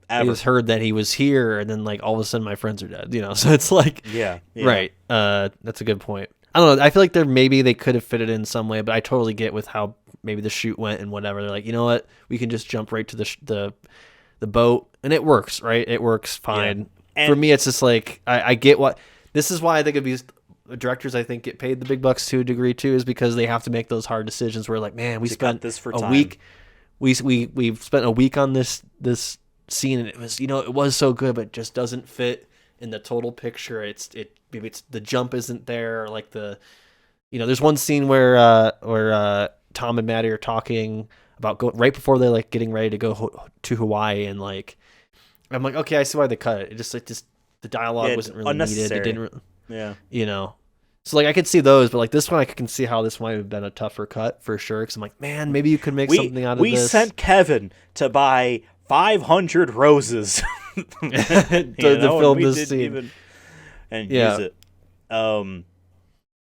I just heard that he was here, and then like all of a sudden my friends are dead. So it's like, yeah. Right. That's a good point. I don't know. I feel like maybe they could have fit it in some way, but I totally get with how maybe the shoot went and whatever. They're like, you know what? We can just jump right to the boat, and it works, right? It works fine. Yeah. And for me, it's just like I get what. This is why I think it'd be directors, I think, get paid the big bucks to a degree too, is because they have to make those hard decisions where like, man, we spent this for a time. week. We've spent a week on this scene, and it was it was so good, but it just doesn't fit in the total picture. Maybe it's the jump isn't there, or like there's one scene where Tom and Maddie are talking about right before they're like getting ready to go to Hawaii, and like I'm like, okay, I see why they cut it. It just like just the dialogue Yeah, wasn't really needed. It unnecessary. didn't, Yeah. you know. So like I could see those, but like this one, I can see how this might have been a tougher cut for sure. Because I'm like, man, maybe you could make We something out of we this. sent Kevin to buy 500 roses, to and film we this didn't scene. even and use Yeah, it. Um,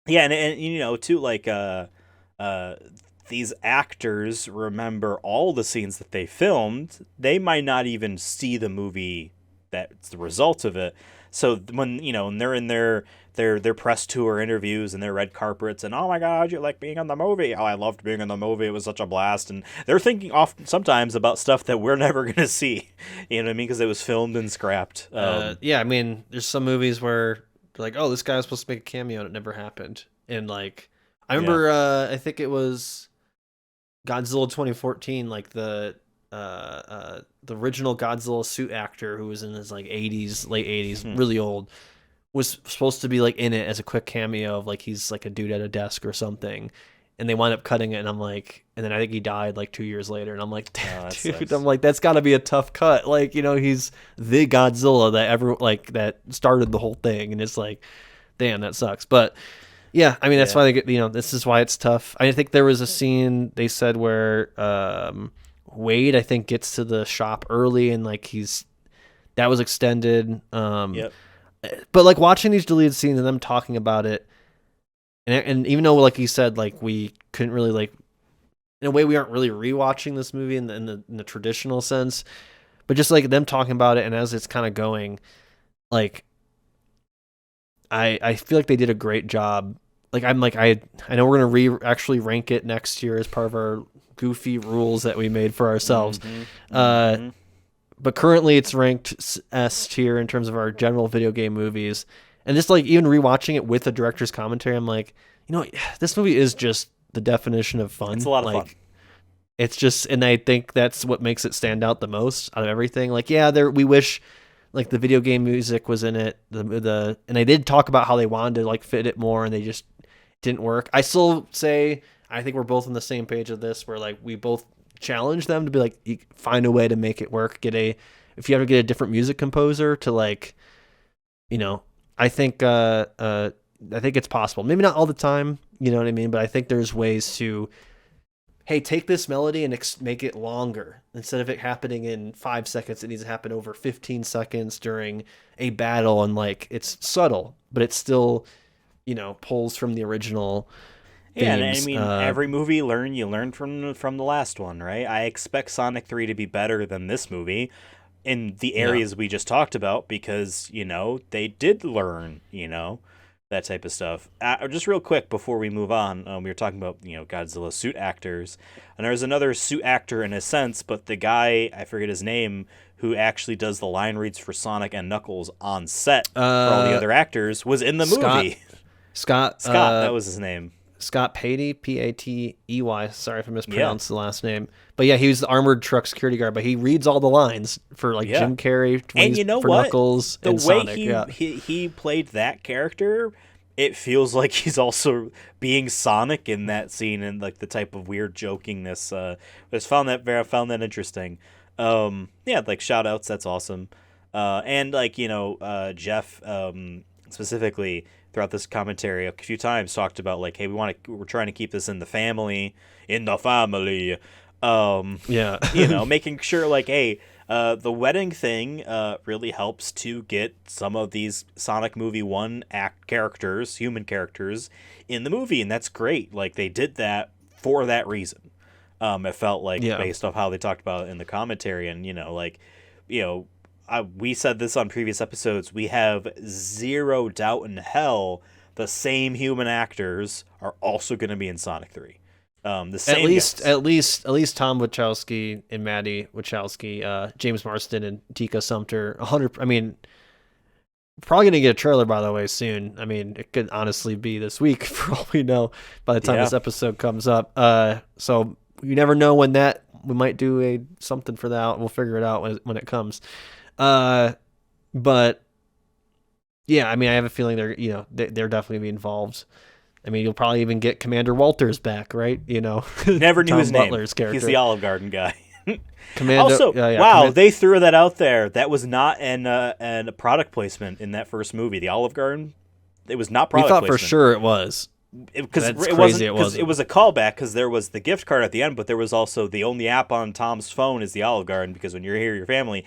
yeah, and too, like uh, these actors remember all the scenes that they filmed. They might not even see the movie that's the result of it. So when when they're in their press tour interviews and their red carpets and, oh my god, you like being in the movie? Oh, I loved being in the movie. It was such a blast. And they're thinking often sometimes about stuff that we're never gonna see. You know what I mean? Because it was filmed and scrapped. yeah. I mean, there's some movies where they're like, oh, this guy was supposed to make a cameo and it never happened. And like, I Yeah. remember, I think it was Godzilla 2014, like the original Godzilla suit actor who was in his like 80s, late 80s, Hmm. really old, was supposed to be like in it as a quick cameo of like he's like a dude at a desk or something, and they wind up cutting it, and I'm like, and then I think he died like 2 years later, and I'm like, Oh, that dude, sucks. I'm like, that's got to be a tough cut, like he's the Godzilla that ever like that started the whole thing, and it's like, damn, that sucks, but. Yeah, I mean that's Yeah. why they get this is why it's tough. I think there was a scene they said where Wade I think gets to the shop early and like that was extended. Yep. But like watching these deleted scenes and them talking about it, and even though like you said like we couldn't really like in a way we aren't really rewatching this movie in the traditional sense, but just like them talking about it and as it's kind of going, like I feel like they did a great job. Like I'm like I know we're gonna actually rank it next year as part of our goofy rules that we made for ourselves. Mm-hmm. But currently it's ranked S tier in terms of our general video game movies. And just like even rewatching it with the director's commentary, I'm like, this movie is just the definition of fun. It's a lot of like, fun. It's just, and I think that's what makes it stand out the most out of everything. Like, yeah, we wish like the video game music was in it. And they did talk about how they wanted to like fit it more, and they just didn't work. I still say I think we're both on the same page of this, where like we both challenge them to be like, you find a way to make it work. If you ever get a different music composer to like, I think it's possible. Maybe not all the time, you know what I mean? But I think there's ways to, hey, take this melody and make it longer. Instead of it happening in 5 seconds, it needs to happen over 15 seconds during a battle. And like, it's subtle, but it still, pulls from the original Yeah, and I themes. mean, every movie you learn from the last one, right? I expect Sonic 3 to be better than this movie in the Yeah. areas we just talked about because, they did learn, that type of stuff. Just real quick before we move on, we were talking about, Godzilla suit actors. And there's another suit actor in a sense, but the guy, I forget his name, who actually does the line reads for Sonic and Knuckles on set for all the other actors was in the Scott, movie. Scott, Scott, that was his name. Scott Patey, Patey. Sorry if I Yeah. mispronounced the last name. But yeah, he was the armored truck security guard, but he reads all the lines for like Yeah. Jim Carrey And you know for what? Knuckles The and way Sonic. Yeah. he played that character, it feels like he's also being Sonic in that scene and like the type of weird jokingness. I found that interesting. Yeah, like shout outs, that's awesome. And like, Jeff specifically throughout this commentary a few times talked about like, hey, we're trying to keep this in the family. Yeah. Making sure like, hey, the wedding thing really helps to get some of these Sonic movie 1 human characters in the movie, and that's great. Like they did that for that reason. It felt like Yeah. based off how they talked about it in the commentary, and we said this on previous episodes. We have zero doubt in hell the same human actors are also going to be in Sonic 3. The same At least Tom Wachowski and Maddie Wachowski, James Marsden and Tika Sumpter. 100. I mean, probably gonna get a trailer by the way soon. I mean, it could honestly be this week for all we know. By the time this episode comes up, so you never know when we might do something for that. We'll figure it out when it comes. But yeah, I mean, I have a feeling they're definitely be involved. I mean, you'll probably even get Commander Walters back, right? You know, Never knew Tom his name. Butler's character. He's the Olive Garden guy. Commando. Also, Yeah, wow, they threw that out there. That was not an product placement in that first movie. The Olive Garden, it was not we product thought placement. for sure it was. Because it crazy wasn't. it Because it wasn't. was a callback. Because there was the gift card at the end, but there was also the only app on Tom's phone is the Olive Garden. Because when you're here, your family.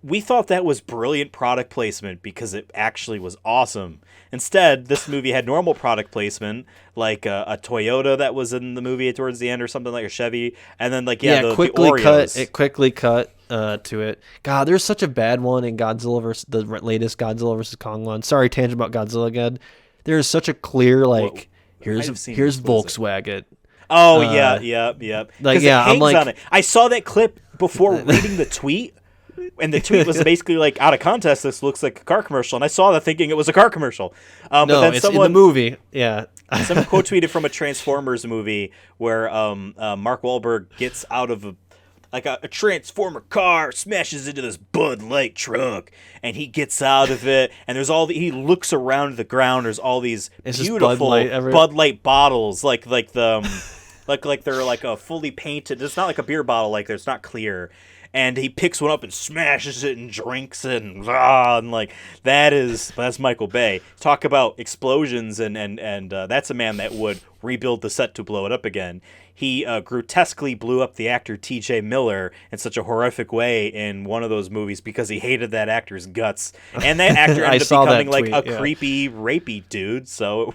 We thought that was brilliant product placement because it actually was awesome. Instead, this movie had normal product placement, like a Toyota that was in the movie towards the end, or something like a Chevy, and then the quickly Oreos. It quickly cut to it. God, there's such a bad one in Godzilla versus the latest Godzilla versus Kong one. Sorry, tangent about Godzilla again. There's such a clear here's Volkswagen. Oh yeah. Like yeah, it I'm like on it. I saw that clip before reading the tweet. And the tweet was basically like, out of context, this looks like a car commercial. And I saw that thinking it was a car commercial. No, but then it's in the movie. Yeah. Someone quote tweeted from a Transformers movie where Mark Wahlberg gets out of a Transformer car, smashes into this Bud Light truck, and he gets out of it. And there's he looks around the ground. There's all these beautiful Bud Light bottles, like the like they're like a fully painted. It's not like a beer bottle, like it's not clear. And he picks one up and smashes it and drinks it and like that's Michael Bay. Talk about explosions and that's a man that would rebuild the set to blow it up again. He grotesquely blew up the actor T.J. Miller in such a horrific way in one of those movies because he hated that actor's guts, and that actor ended up becoming like a creepy, rapey dude. So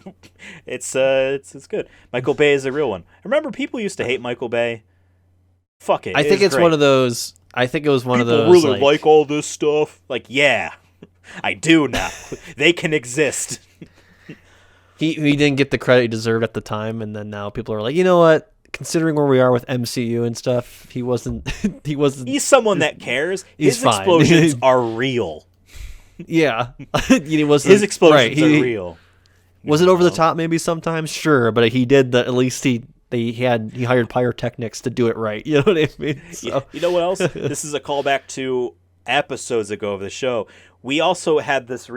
it's good. Michael Bay is a real one. Remember, people used to hate Michael Bay. Fuck it. I think it's great. One of those. I think it was one People of those. People really like all this stuff. Like, yeah, I do now. They can exist. He didn't get the credit he deserved at the time, and then now people are like, you know what? Considering where we are with MCU and stuff, he wasn't. He's someone that cares. His fine. Explosions are real. Yeah, he wasn't. His explosions are real. Was it over the top? Maybe sometimes, sure, but he did the. At least he hired pyrotechnics to do it right. You know what I mean? So. You know what else? This is a callback to episodes ago of the show. We also had this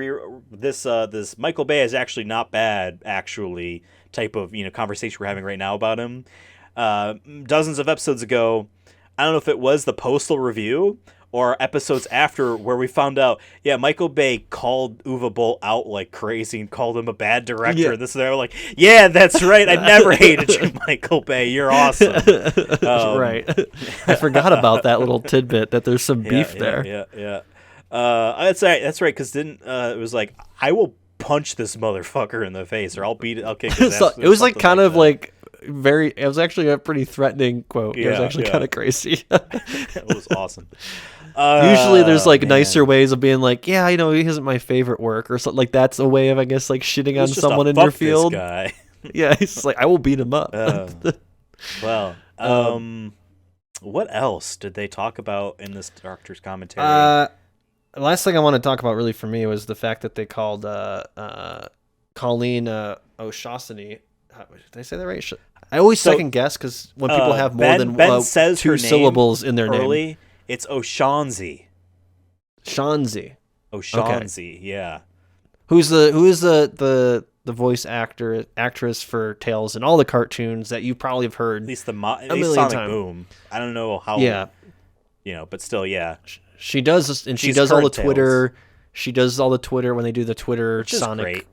Michael Bay is actually not bad actually type of conversation we're having right now about him. Dozens of episodes ago, I don't know if it was the Postal Review or episodes after where we found out, Michael Bay called Uwe Boll out like crazy and called him a bad director. Yeah. And this and that. We're like, yeah, that's right. I never hated you, Michael Bay. You're awesome. Right. I forgot about that little tidbit that there's some beef there. Yeah. That's right. That's right. Because it was like, I will punch this motherfucker in the face, or I'll kick his ass. So, it was like kind of like very. It was actually a pretty threatening quote. It was actually kind of crazy. It was awesome. Usually there's like nicer ways of being like, he isn't my favorite work, or something like that's a way of, I guess, like shitting on someone in your field. This guy. Yeah, he's just like, I will beat him up. Well, what else did they talk about in this director's commentary? The last thing I want to talk about really for me was the fact that they called Colleen O'Shaughnessy. Did I say that right? I always second guess because when people have more than two syllables in their name. It's O'Shaughnessy. O'Shaughnessy, okay. Yeah. Who is the voice actress for Tails and all the cartoons that you probably have heard? At least Sonic Boom. I don't know how. Yeah. But still, yeah. She does, and she does all the Twitter. Tails. She does all the Twitter when they do the Twitter Sonic. Great.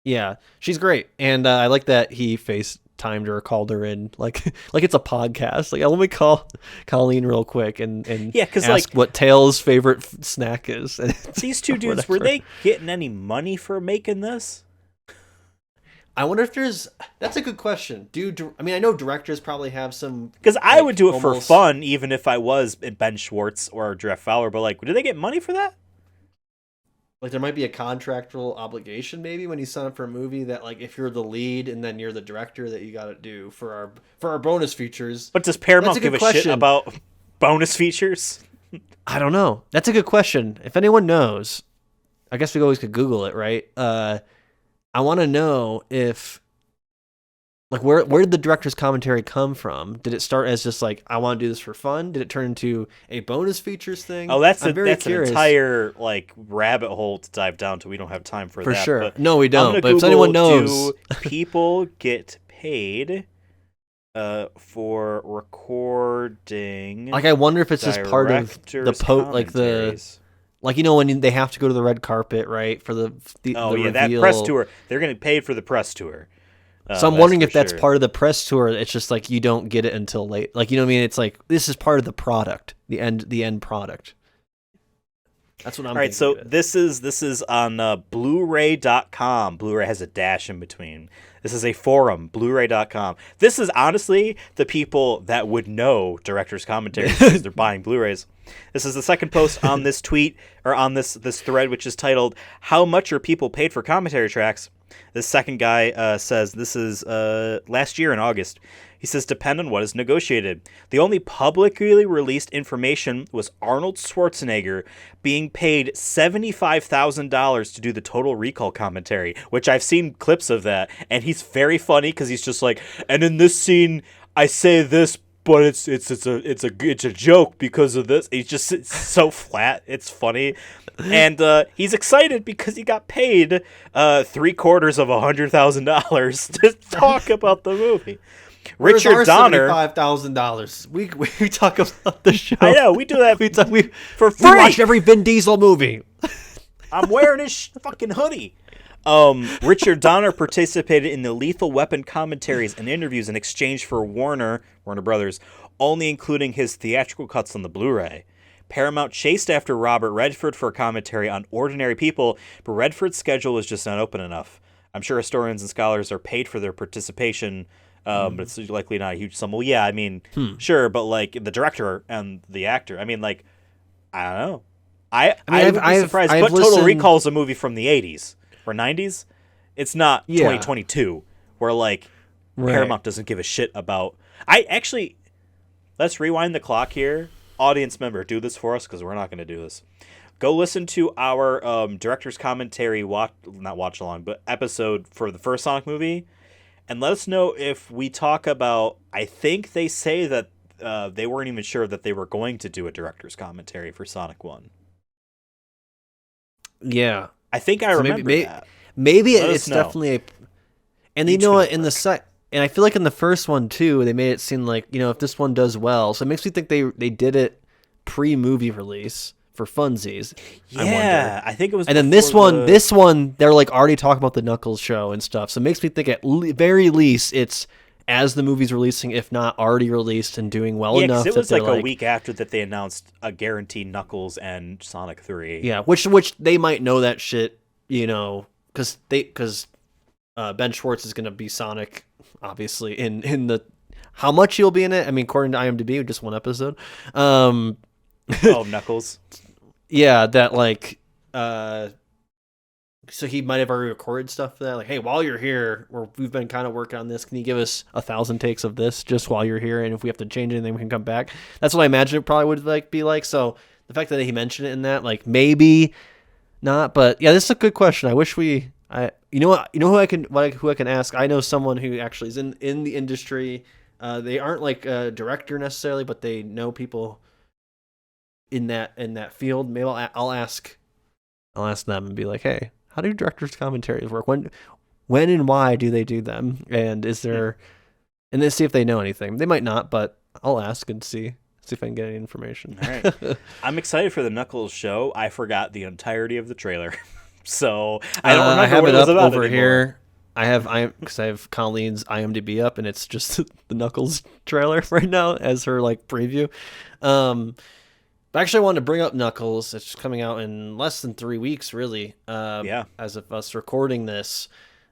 Yeah, she's great, and I like that he FaceTimed her, called her in, like it's a podcast. Like, let me call Colleen real quick and ask what Tails' favorite snack is. These two dudes, were they getting any money for making this? I wonder if that's a good question. I know directors probably have some, because I would do it for fun, even if I was Ben Schwartz or Jeff Fowler. But do they get money for that? Like, there might be a contractual obligation maybe when you sign up for a movie that, like, if you're the lead and then you're the director, that you got to do for our bonus features. But does Paramount give a shit about bonus features? I don't know. That's a good question. If anyone knows, I guess we always could Google it, right? I want to know if, Like where did the director's commentary come from? Did it start as just like I want to do this for fun? Did it turn into a bonus features thing? Oh, that's I'm very an curious. entire like rabbit hole to dive down to. We don't have time for that. Sure. But No, we I'm don't. gonna But if Google, anyone knows, do people get paid for recording like I wonder if it's just part of the commentaries? like you know when they have to go to the red carpet, right, for the Oh yeah, reveal. that press tour. They're getting paid for the press tour. So I'm wondering if that's part of the press tour. It's just like you don't get it until late. Like you know what I mean? It's like this is part of the product, the end product. That's what I'm. All right, so this is on Blu-ray.com. Blu-ray has a dash in between. This is a forum, Blu-ray.com. This is honestly the people that would know director's commentary because they're buying Blu-rays. This is the second post on this tweet or on this thread, which is titled "How much are people paid for commentary tracks?" This second guy says this is last year in August. He says, depend on what is negotiated. The only publicly released information was Arnold Schwarzenegger being paid $75,000 to do the Total Recall commentary, which I've seen clips of that. And he's very funny because he's just like, and in this scene, I say this, but it's a joke because of this. He's just so flat. It's funny. And he's excited because he got paid $750,000 to talk about the movie. Richard Donner, $75,000. We talk about the show. I know we do that for free. We watched every Vin Diesel movie. I'm wearing his fucking hoodie. Richard Donner participated in the Lethal Weapon commentaries and interviews in exchange for Warner Brothers, only including his theatrical cuts on the Blu-ray. Paramount chased after Robert Redford for a commentary on Ordinary People, but Redford's schedule was just not open enough. I'm sure historians and scholars are paid for their participation. But it's likely not a huge sum. Well, yeah, I mean, sure, but like the director and the actor, I mean, like, I don't know. I would be surprised. But Total Recall is a movie from the 80s or 90s. It's not 2022 where like Paramount doesn't give a shit about. Let's rewind the clock here. Audience member, do this for us because we're not going to do this. Go listen to our director's commentary not watch along, but episode for the first Sonic movie. And let us know if we talk about, I think they say that they weren't even sure that they were going to do a director's commentary for Sonic 1. Yeah. I think I remember that. Maybe it's definitely a... And you know what, and I feel like in the first one, too, they made it seem like, you know, if this one does well, so it makes me think they did it pre-movie release for funsies. Yeah, I think it was. And then this one, they're like already talking about the Knuckles show and stuff. So it makes me think at very least it's as the movie's releasing, if not already released and doing well enough. It was like a week after that they announced a guaranteed Knuckles and Sonic 3. Yeah, which they might know that shit, you know, because Ben Schwartz is going to be Sonic, obviously in the how much he'll be in it. I mean, according to IMDb, just one episode. Knuckles. Yeah, that like so he might have already recorded stuff for that. Like, hey, while you're here, we've been kind of working on this. Can you give us 1,000 takes of this just while you're here? And if we have to change anything, we can come back. That's what I imagine it probably would be like. So the fact that he mentioned it in that, like maybe not, but yeah, this is a good question. I wish you know who I can ask. I know someone who actually is in the industry. They aren't like a director necessarily, but they know people in that field. Maybe I'll ask them and be like, hey, how do directors' commentaries work? When and why do they do them? And is there, and then see if they know anything. They might not, but I'll ask and see if I can get any information. All right. I'm excited for the Knuckles show. I forgot the entirety of the trailer, so I don't remember I have what it it was up about over anymore. here. I have Colleen's IMDb up, and it's just the Knuckles trailer right now as her like preview. But actually, I wanted to bring up Knuckles. It's coming out in less than 3 weeks, really. As of us recording this,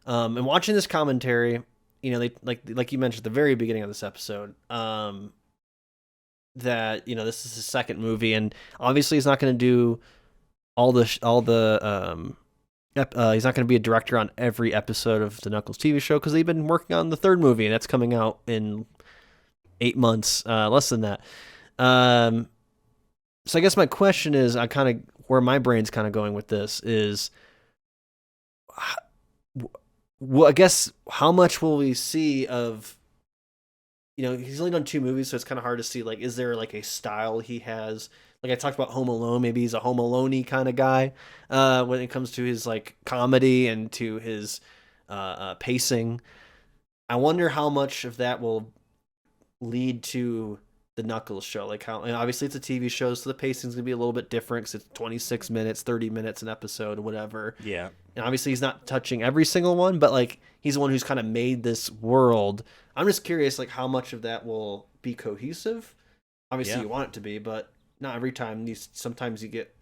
and watching this commentary, you know, they like you mentioned at the very beginning of this episode, that you know this is his second movie, and obviously he's not going to do he's not going to be a director on every episode of the Knuckles TV show because they've been working on the third movie, and that's coming out in 8 months, less than that. So I guess my question is, where my brain's kind of going with this is, well, I guess how much will we see of, he's only done 2 movies, so it's kind of hard to see, like, is there like a style he has? Like I talked about Home Alone, maybe he's a Home Alone-y kind of guy when it comes to his like comedy and to his pacing. I wonder how much of that will lead to the Knuckles show. Like how, and obviously it's a TV show, so the pacing's gonna be a little bit different because it's 26 minutes, 30 minutes an episode, whatever. Yeah. And obviously he's not touching every single one, but like he's the one who's kind of made this world. I'm just curious, like how much of that will be cohesive. Obviously Yeah. you want it to be, but not every time. Sometimes you get,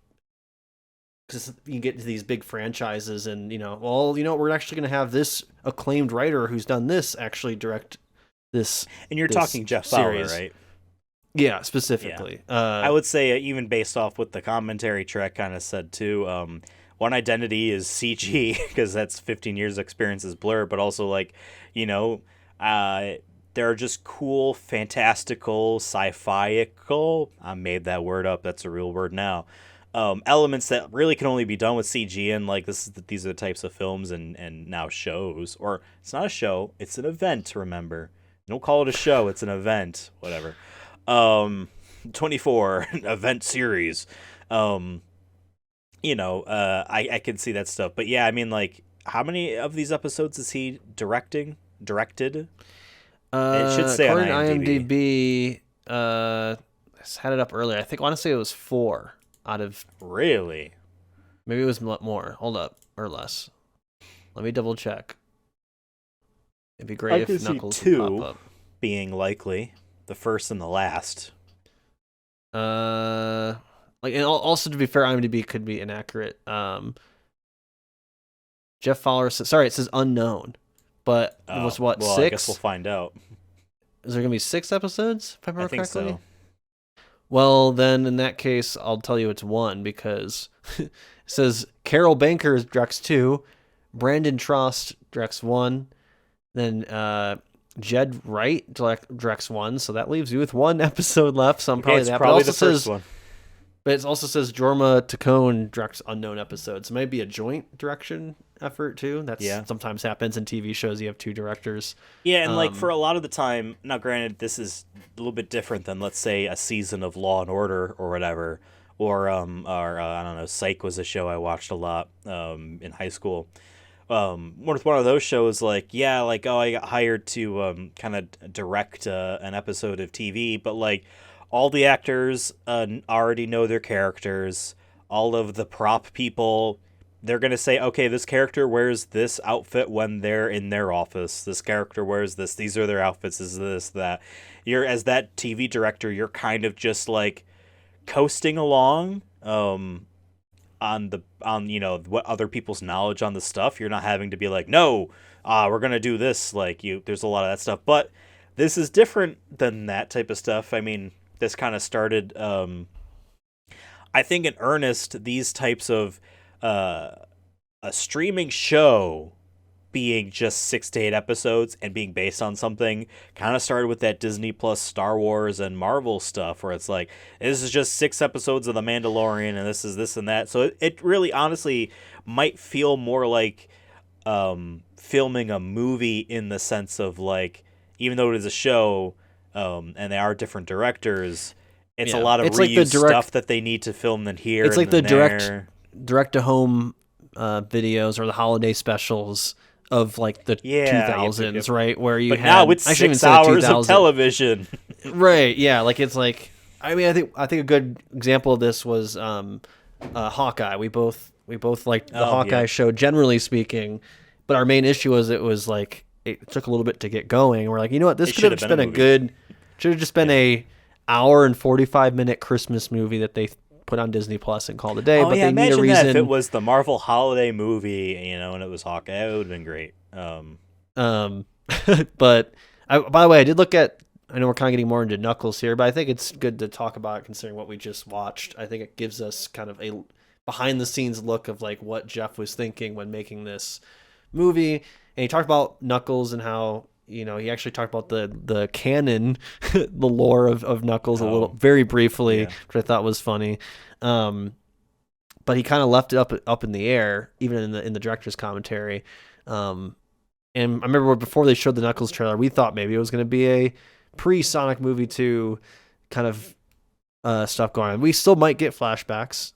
because you get to these big franchises, and we're actually going to have this acclaimed writer who's done this actually direct this. And you're this talking Jeff Fowler, series. right? Yeah, specifically. I would say even based off what the commentary track kind of said too. One identity is CG because that's 15 years experience as Blur, but also like, there are just cool, fantastical, sci-fi-ical. I made that word up. That's a real word now. Elements that really can only be done with CG, and like these are the types of films and now shows, or it's not a show, it's an event. Remember, don't call it a show, it's an event. Whatever. 24 event series. I can see that stuff, but yeah, I mean, like, how many of these episodes is he directed? It should say on IMDb. I had it up earlier. I want to say it was 4 out of. Really? Maybe it was more. Hold up, or less. Let me double check. It'd be great if Knuckles would pop up. Being likely the first and the last. Like, and also to be fair, IMDb could be inaccurate. Jeff Fowler says, sorry, it says unknown, but it was what, 6? I guess we'll find out. Is there gonna be 6 episodes? If I remember correctly. So. Well, then in that case, I'll tell you it's 1 because it says Carol Banker directs 2, Brandon Trost directs 1, then Jed Wright directs 1, so that leaves you with 1 episode left. So I'm probably that. Probably the first one. But it also says Jorma Tacone directs unknown episodes. It might be a joint direction effort too. That's sometimes happens in TV shows. You have 2 directors. Yeah, and like for a lot of the time, now granted, this is a little bit different than, let's say, a season of Law and Order or whatever, or I don't know, Psych was a show I watched a lot in high school. One of those shows, I got hired to kind of direct an episode of TV, but like all the actors already know their characters. All of the prop people, they're gonna say, okay, this character wears this outfit when they're in their office. This character wears this. These are their outfits. Is this that? You're, as that TV director, you're kind of just like coasting along. On what other people's knowledge on the stuff. You're not having to be like, no, we're gonna do this. Like, there's a lot of that stuff, but this is different than that type of stuff. I mean, this kind of started, I think, in earnest. These types of a streaming show being just 6 to 8 episodes and being based on something kind of started with that Disney Plus Star Wars and Marvel stuff, where it's like, this is just 6 episodes of The Mandalorian and this is this and that. So it really honestly might feel more like filming a movie, in the sense of, like, even though it is a show and they are different directors, it's a lot of reused stuff that they need to film than here. It's like the direct to home videos or the holiday specials of like the 2000s, right? Where you now it's 6 hours of television. Right, yeah. Like, it's like, I mean, I think a good example of this was Hawkeye. We both liked the Hawkeye show, generally speaking, but our main issue was it was like, it took a little bit to get going. We're like, you know what, this should have just been a hour and 45-minute Christmas movie that they put on Disney Plus and called a day. But they need a reason. That if it was the Marvel holiday movie, and it was Hawkeye, it would have been great. But by the way, I did look at, I know we're kind of getting more into Knuckles here, but I think it's good to talk about it considering what we just watched. I think it gives us kind of a behind the scenes look of like what Jeff was thinking when making this movie. And he talked about Knuckles and how, he actually talked about the canon, the lore of Knuckles very briefly, which I thought was funny. But he kind of left it up in the air, even in the director's commentary. And I remember before they showed the Knuckles trailer, we thought maybe it was going to be a pre-Sonic movie 2 kind of stuff going on. We still might get flashbacks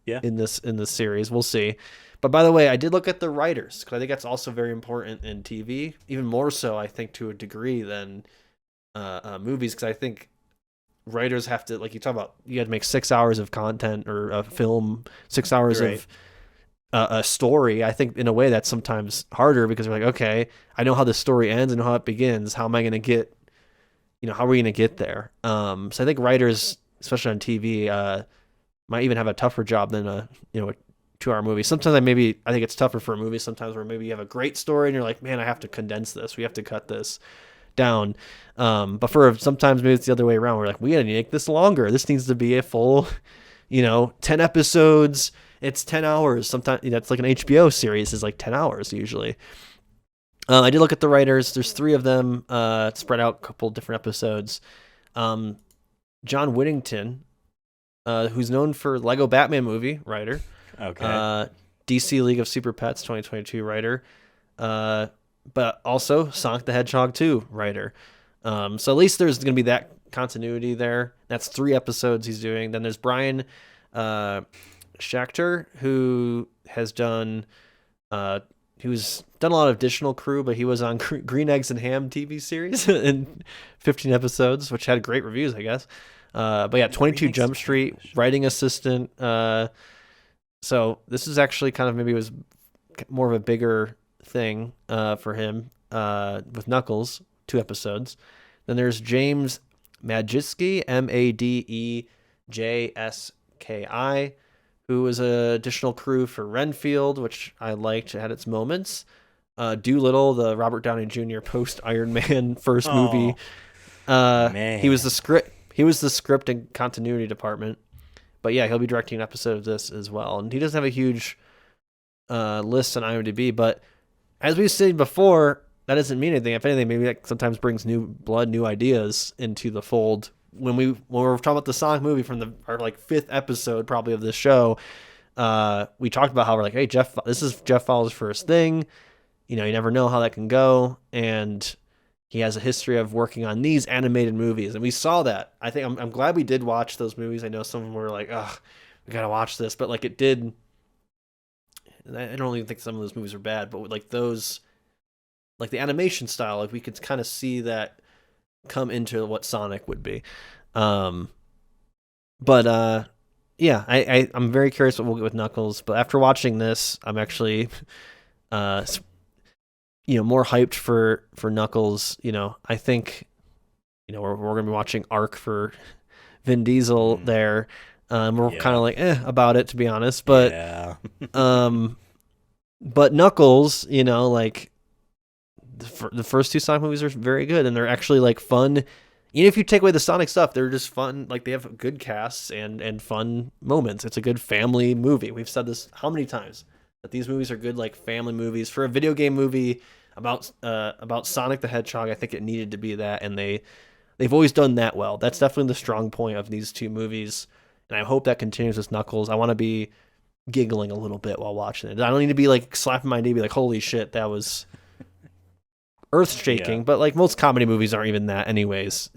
Yeah. in this series. We'll see. But by the way, I did look at the writers because I think that's also very important in TV, even more so I think to a degree than movies, because I think writers have to, like you talk about, you got to make 6 hours of content or a film, 6 hours Right. of a story. I think in a way that's sometimes harder because we're like, okay, I know how the story ends and how it begins. How am I going to get, how are we going to get there? So I think writers, especially on TV, might even have a tougher job than a 2 hour movie. Sometimes I think it's tougher for a movie sometimes where maybe you have a great story and you're like, man, I have to condense this. We have to cut this down. But for sometimes maybe it's the other way around. We're like, we got to make this longer. This needs to be a full, 10 episodes. It's 10 hours. Sometimes it's like an HBO series is like 10 hours usually. I did look at the writers. There's 3 of them spread out a couple different episodes. John Whittington, who's known for Lego Batman movie writer, Okay. DC League of Super Pets 2022 writer, but also Sonic the Hedgehog 2 writer. So at least there's going to be that continuity there. That's 3 episodes he's doing. Then there's Brian Schachter, who has done who's done a lot of additional crew, but he was on Green Eggs and Ham TV series in 15 episodes, which had great reviews, I guess. But yeah, 22 Jump Street, writing assistant. So this is actually kind of maybe was more of a bigger thing for him with Knuckles, 2 episodes. Then there's James Madejski, Madejski, who was an additional crew for Renfield, which I liked. It had its moments. Doolittle, the Robert Downey Jr. post Iron Man first movie. Man. He was the script. He was the script and continuity department. But yeah, he'll be directing an episode of this as well. And he doesn't have a huge list on IMDb, but as we've said before, that doesn't mean anything. If anything, maybe that sometimes brings new blood, new ideas into the fold. When we're talking about the Sonic movie from our like 5th episode probably of this show, we talked about how we're like, hey, this is Jeff Fowler's first thing. You never know how that can go, and he has a history of working on these animated movies, and we saw that. I think I'm glad we did watch those movies. I know some of them were like, ugh, we gotta watch this, but like it did. I don't even think some of those movies are bad, but like those, like the animation style, like we could kind of see that come into what Sonic would be. But yeah, I'm very curious what we'll get with Knuckles. But after watching this, I'm actually more hyped for Knuckles. I think we're gonna be watching Arc for Vin Diesel there. We're kind of like about it, to be honest, but yeah. but Knuckles, like the first 2 Sonic movies are very good, and they're actually like fun. Even if you take away the Sonic stuff, they're just fun. Like they have good casts and fun moments. It's a good family movie. We've said this how many times that these movies are good, like family movies. For a video game movie about Sonic the Hedgehog, I think it needed to be that, and they've always done that well. That's definitely the strong point of these 2 movies, and I hope that continues with Knuckles. I want to be giggling a little bit while watching it. I don't need to be like slapping my knee, be like, "Holy shit, that was earth shaking," but like most comedy movies aren't even that anyways,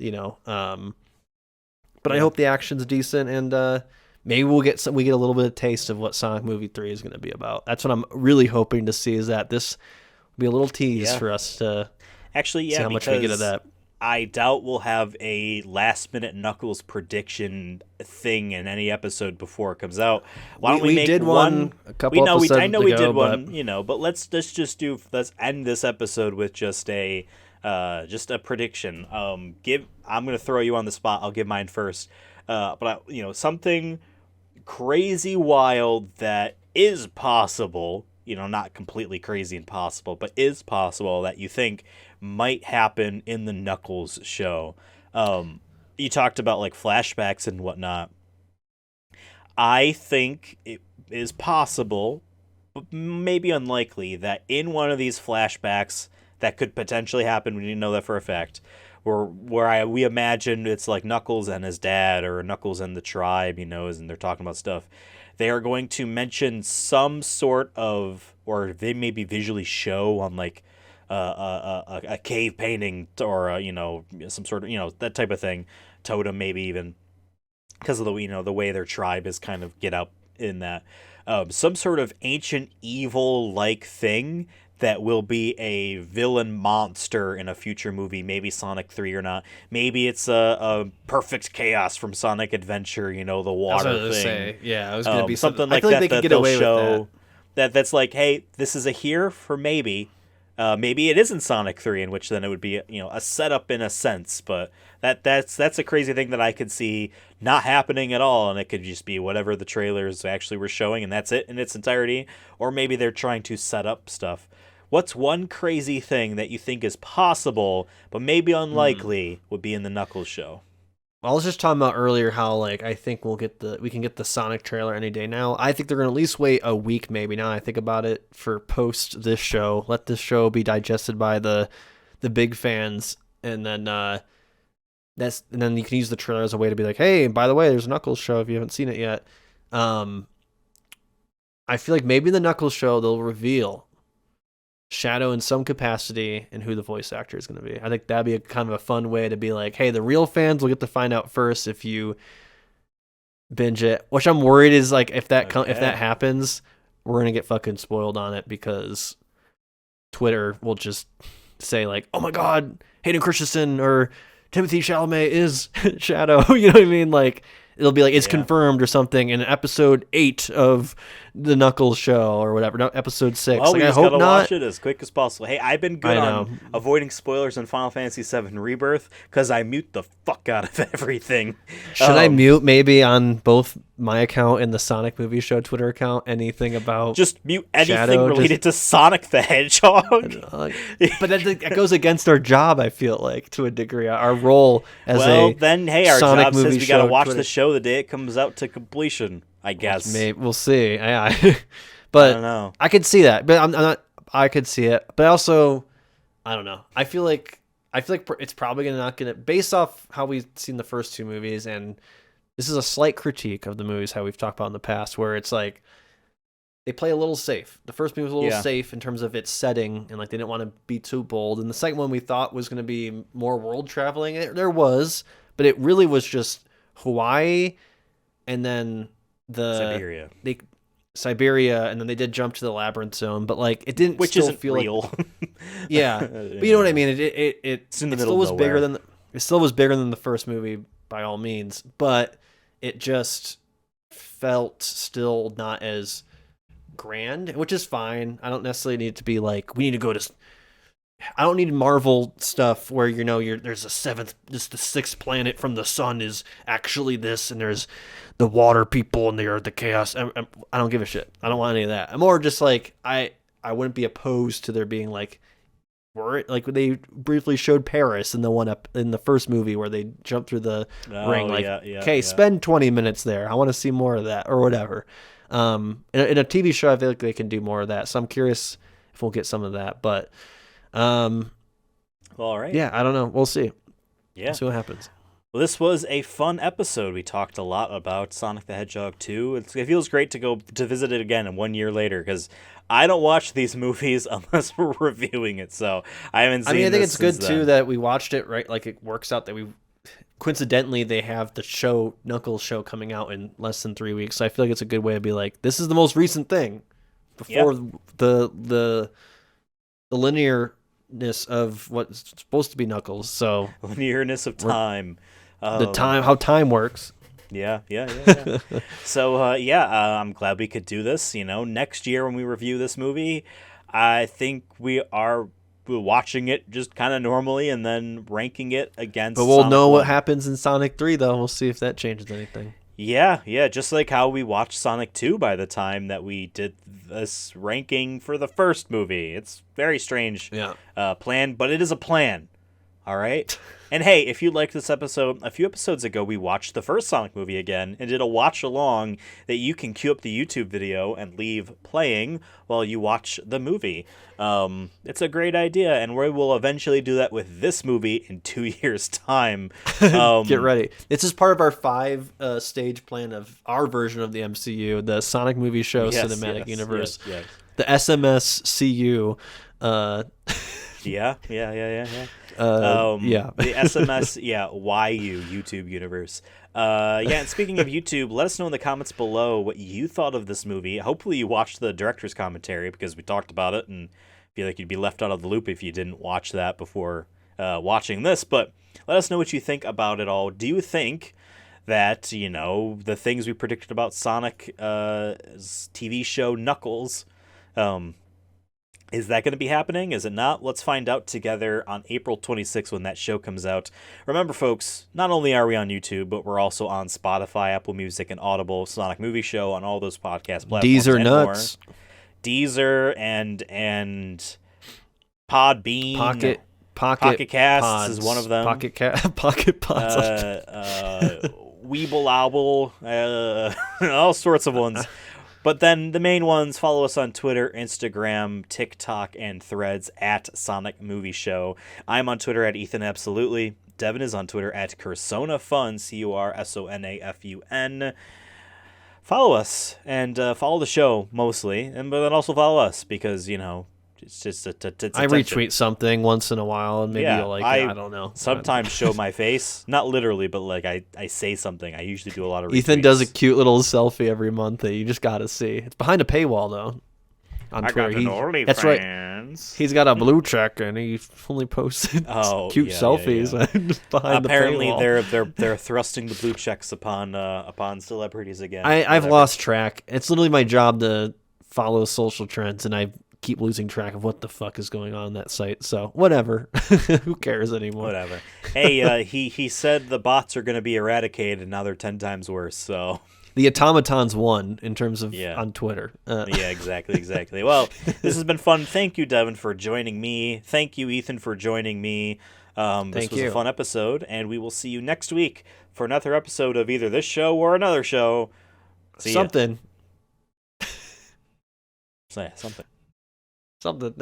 but I hope the action's decent, and maybe we get a little bit of taste of what Sonic movie 3 is going to be about. That's what I'm really hoping to see, is that this will be a little tease for us to actually see how much we get of that. I doubt we'll have a last minute Knuckles prediction thing in any episode before it comes out. Why don't we make did one a couple episodes I know we ago, did one, but let's end this episode with just a prediction. I'm gonna throw you on the spot. I'll give mine first. But something crazy wild that is possible, not completely crazy and possible, but is possible that you think might happen in the Knuckles show. You talked about like flashbacks and whatnot. I think it is possible, but maybe unlikely, that in one of these flashbacks that could potentially happen, we didn't know that for a fact, we imagine it's like Knuckles and his dad, or Knuckles and the tribe, and they're talking about stuff. They are going to mention some sort of, or they maybe visually show on like a cave painting or some sort of that type of thing, totem maybe even because of the way their tribe is kind of get up in that some sort of ancient evil like thing that will be a villain monster in a future movie, maybe Sonic 3 or not. Maybe it's a perfect chaos from Sonic Adventure, the I was water going to thing. say, yeah, it was going to be Something I like feel like that they could that get they'll away with show that. that's like, hey, this is a here for maybe. Maybe it isn't Sonic 3, in which then it would be a setup in a sense, but that's a crazy thing that I could see not happening at all, and it could just be whatever the trailers actually were showing, and that's it in its entirety. Or maybe they're trying to set up stuff. What's one crazy thing that you think is possible but maybe unlikely would be in the Knuckles show? I was just talking about earlier how like I think we can get the Sonic trailer any day now. I think they're gonna at least wait a week maybe. Now I think about it for post this show. Let this show be digested by the big fans, and then and then you can use the trailer as a way to be like, hey, by the way, there's a Knuckles show if you haven't seen it yet. Um, I feel like maybe the Knuckles show they'll reveal Shadow in some capacity and who the voice actor is going to be. I think that'd be a kind of a fun way to be like, hey, the real fans will get to find out first if you binge it. Which I'm worried is like if that happens, we're gonna get fucking spoiled on it because Twitter will just say like, oh my god, Hayden Christensen or Timothy Chalamet is Shadow. You know what I mean? Like it'll be like it's confirmed or something in episode 8 of the Knuckles show or whatever. No, episode 6. Well, like, we just I hope gotta not. watch it as quick as possible. Hey, I've been good on avoiding spoilers in Final Fantasy VII Rebirth because I mute the fuck out of everything. Should I mute maybe on both my account and the Sonic Movie Show Twitter account anything about just mute anything Shadow, related to Sonic the Hedgehog? But that goes against our job, I feel like, to a degrry. Our role as then hey, our Sonic job says we show gotta watch Twitter. the show the day it comes out to completion, I guess. Maybe we'll see. Yeah. But I don't know. I could see that, but I'm not. I could see it, but also, I don't know. I feel like it's probably not gonna, based off how we've seen the first 2 movies, and this is a slight critique of the movies how we've talked about in the past, where it's like they play a little safe. The first movie was a little safe in terms of its setting, and like they didn't want to be too bold. And the second one we thought was going to be more world traveling. There was, but it really was just Hawaii, and then Siberia, and then they did jump to the labyrinth zone, but like it didn't, which still isn't feel real. Like, yeah, but you know what I mean. It's in the middle still was of bigger nowhere. it still was bigger than the first movie by all means, but it just felt still not as grand, which is fine. I don't necessarily need it to be like we need to go to. I don't need Marvel stuff where there's the 6th planet from the sun is actually this, and there's the water people and the chaos. I don't give a shit. I don't want any of that. I'm more just like I wouldn't be opposed to there being like they briefly showed Paris in in the first movie where they jumped through the ring. Like, spend 20 minutes there. I want to see more of that or whatever. In a TV show, I feel like they can do more of that. So I'm curious if we'll get some of that, but. All right. Yeah, I don't know. We'll see. Yeah. We'll see what happens. Well, this was a fun episode. We talked a lot about Sonic the Hedgehog 2. It feels great to go to visit it again 1 year later because I don't watch these movies unless we're reviewing it. So I haven't seen. I think it's good then. too that we watched it, right? Like it works out that we coincidentally they have the Knuckles show coming out in less than 3 weeks. So I feel like it's a good way to be like, this is the most recent thing before the linearness of what's supposed to be Knuckles. So linearness of time, how time works. Yeah. So I'm glad we could do this. Next year when we review this movie, I think we are watching it just kind of normally and then ranking it against. But we'll Sonic know 1. what happens in Sonic 3 though. We'll see if that changes anything. Yeah, just like how we watched Sonic 2 by the time that we did this ranking for the first movie. It's very strange plan, but it is a plan. All right? And hey, if you liked this episode, a few episodes ago we watched the first Sonic movie again and did a watch along that you can queue up the YouTube video and leave playing while you watch the movie. It's a great idea, and we will eventually do that with this movie in 2 years' time. Get ready. This is part of our 5-stage plan of our version of the MCU, the Sonic Movie Show Cinematic Universe, the SMSCU. Yeah. Yeah. The SMS, YU YouTube universe. And speaking of YouTube, let us know in the comments below what you thought of this movie. Hopefully you watched the director's commentary because we talked about it, and I feel like you'd be left out of the loop if you didn't watch that before watching this. But let us know what you think about it all. Do you think that, the things we predicted about Sonic TV show Knuckles, is that going to be happening? Is it not? Let's find out together on April 26th when that show comes out. Remember, folks, not only are we on YouTube, but we're also on Spotify, Apple Music, and Audible, Sonic Movie Show, on all those podcast platforms. Deezer and nuts. More. Deezer and Podbean. Pocket Casts Pods. is one of them. Pocket Pods. Weeble Owl, all sorts of ones. But then the main ones, follow us on Twitter, Instagram, TikTok, and Threads at Sonic Movie Show. I'm on Twitter at Ethan Absolutely. Devin is on Twitter at CursonaFun, CursonAFun. Follow us and follow the show mostly, but then also follow us because, it's just I retweet something once in a while, and maybe you'll like it. I don't know. Sometimes show my face, not literally, but like I say something. I usually do a lot of retweets. Ethan does a cute little selfie every month that you just gotta see. It's behind a paywall though. On Twitter. Got an OnlyFans. That's right. He's got a blue check, and he only posted cute selfies behind Apparently the paywall. they're thrusting the blue checks upon celebrities again. I've lost track. It's literally my job to follow social trends, and I keep losing track of what the fuck is going on that site. So whatever. Who cares anymore? Whatever. Hey, he said the bots are going to be eradicated, and now they're 10 times worse. So the automatons won in terms of on Twitter. Yeah, exactly. Well, this has been fun. Thank you, Devin, for joining me. Thank you, Ethan, for joining me. This was a fun episode, and we will see you next week for another episode of either this show or another show. See something. Ya. Something. Something.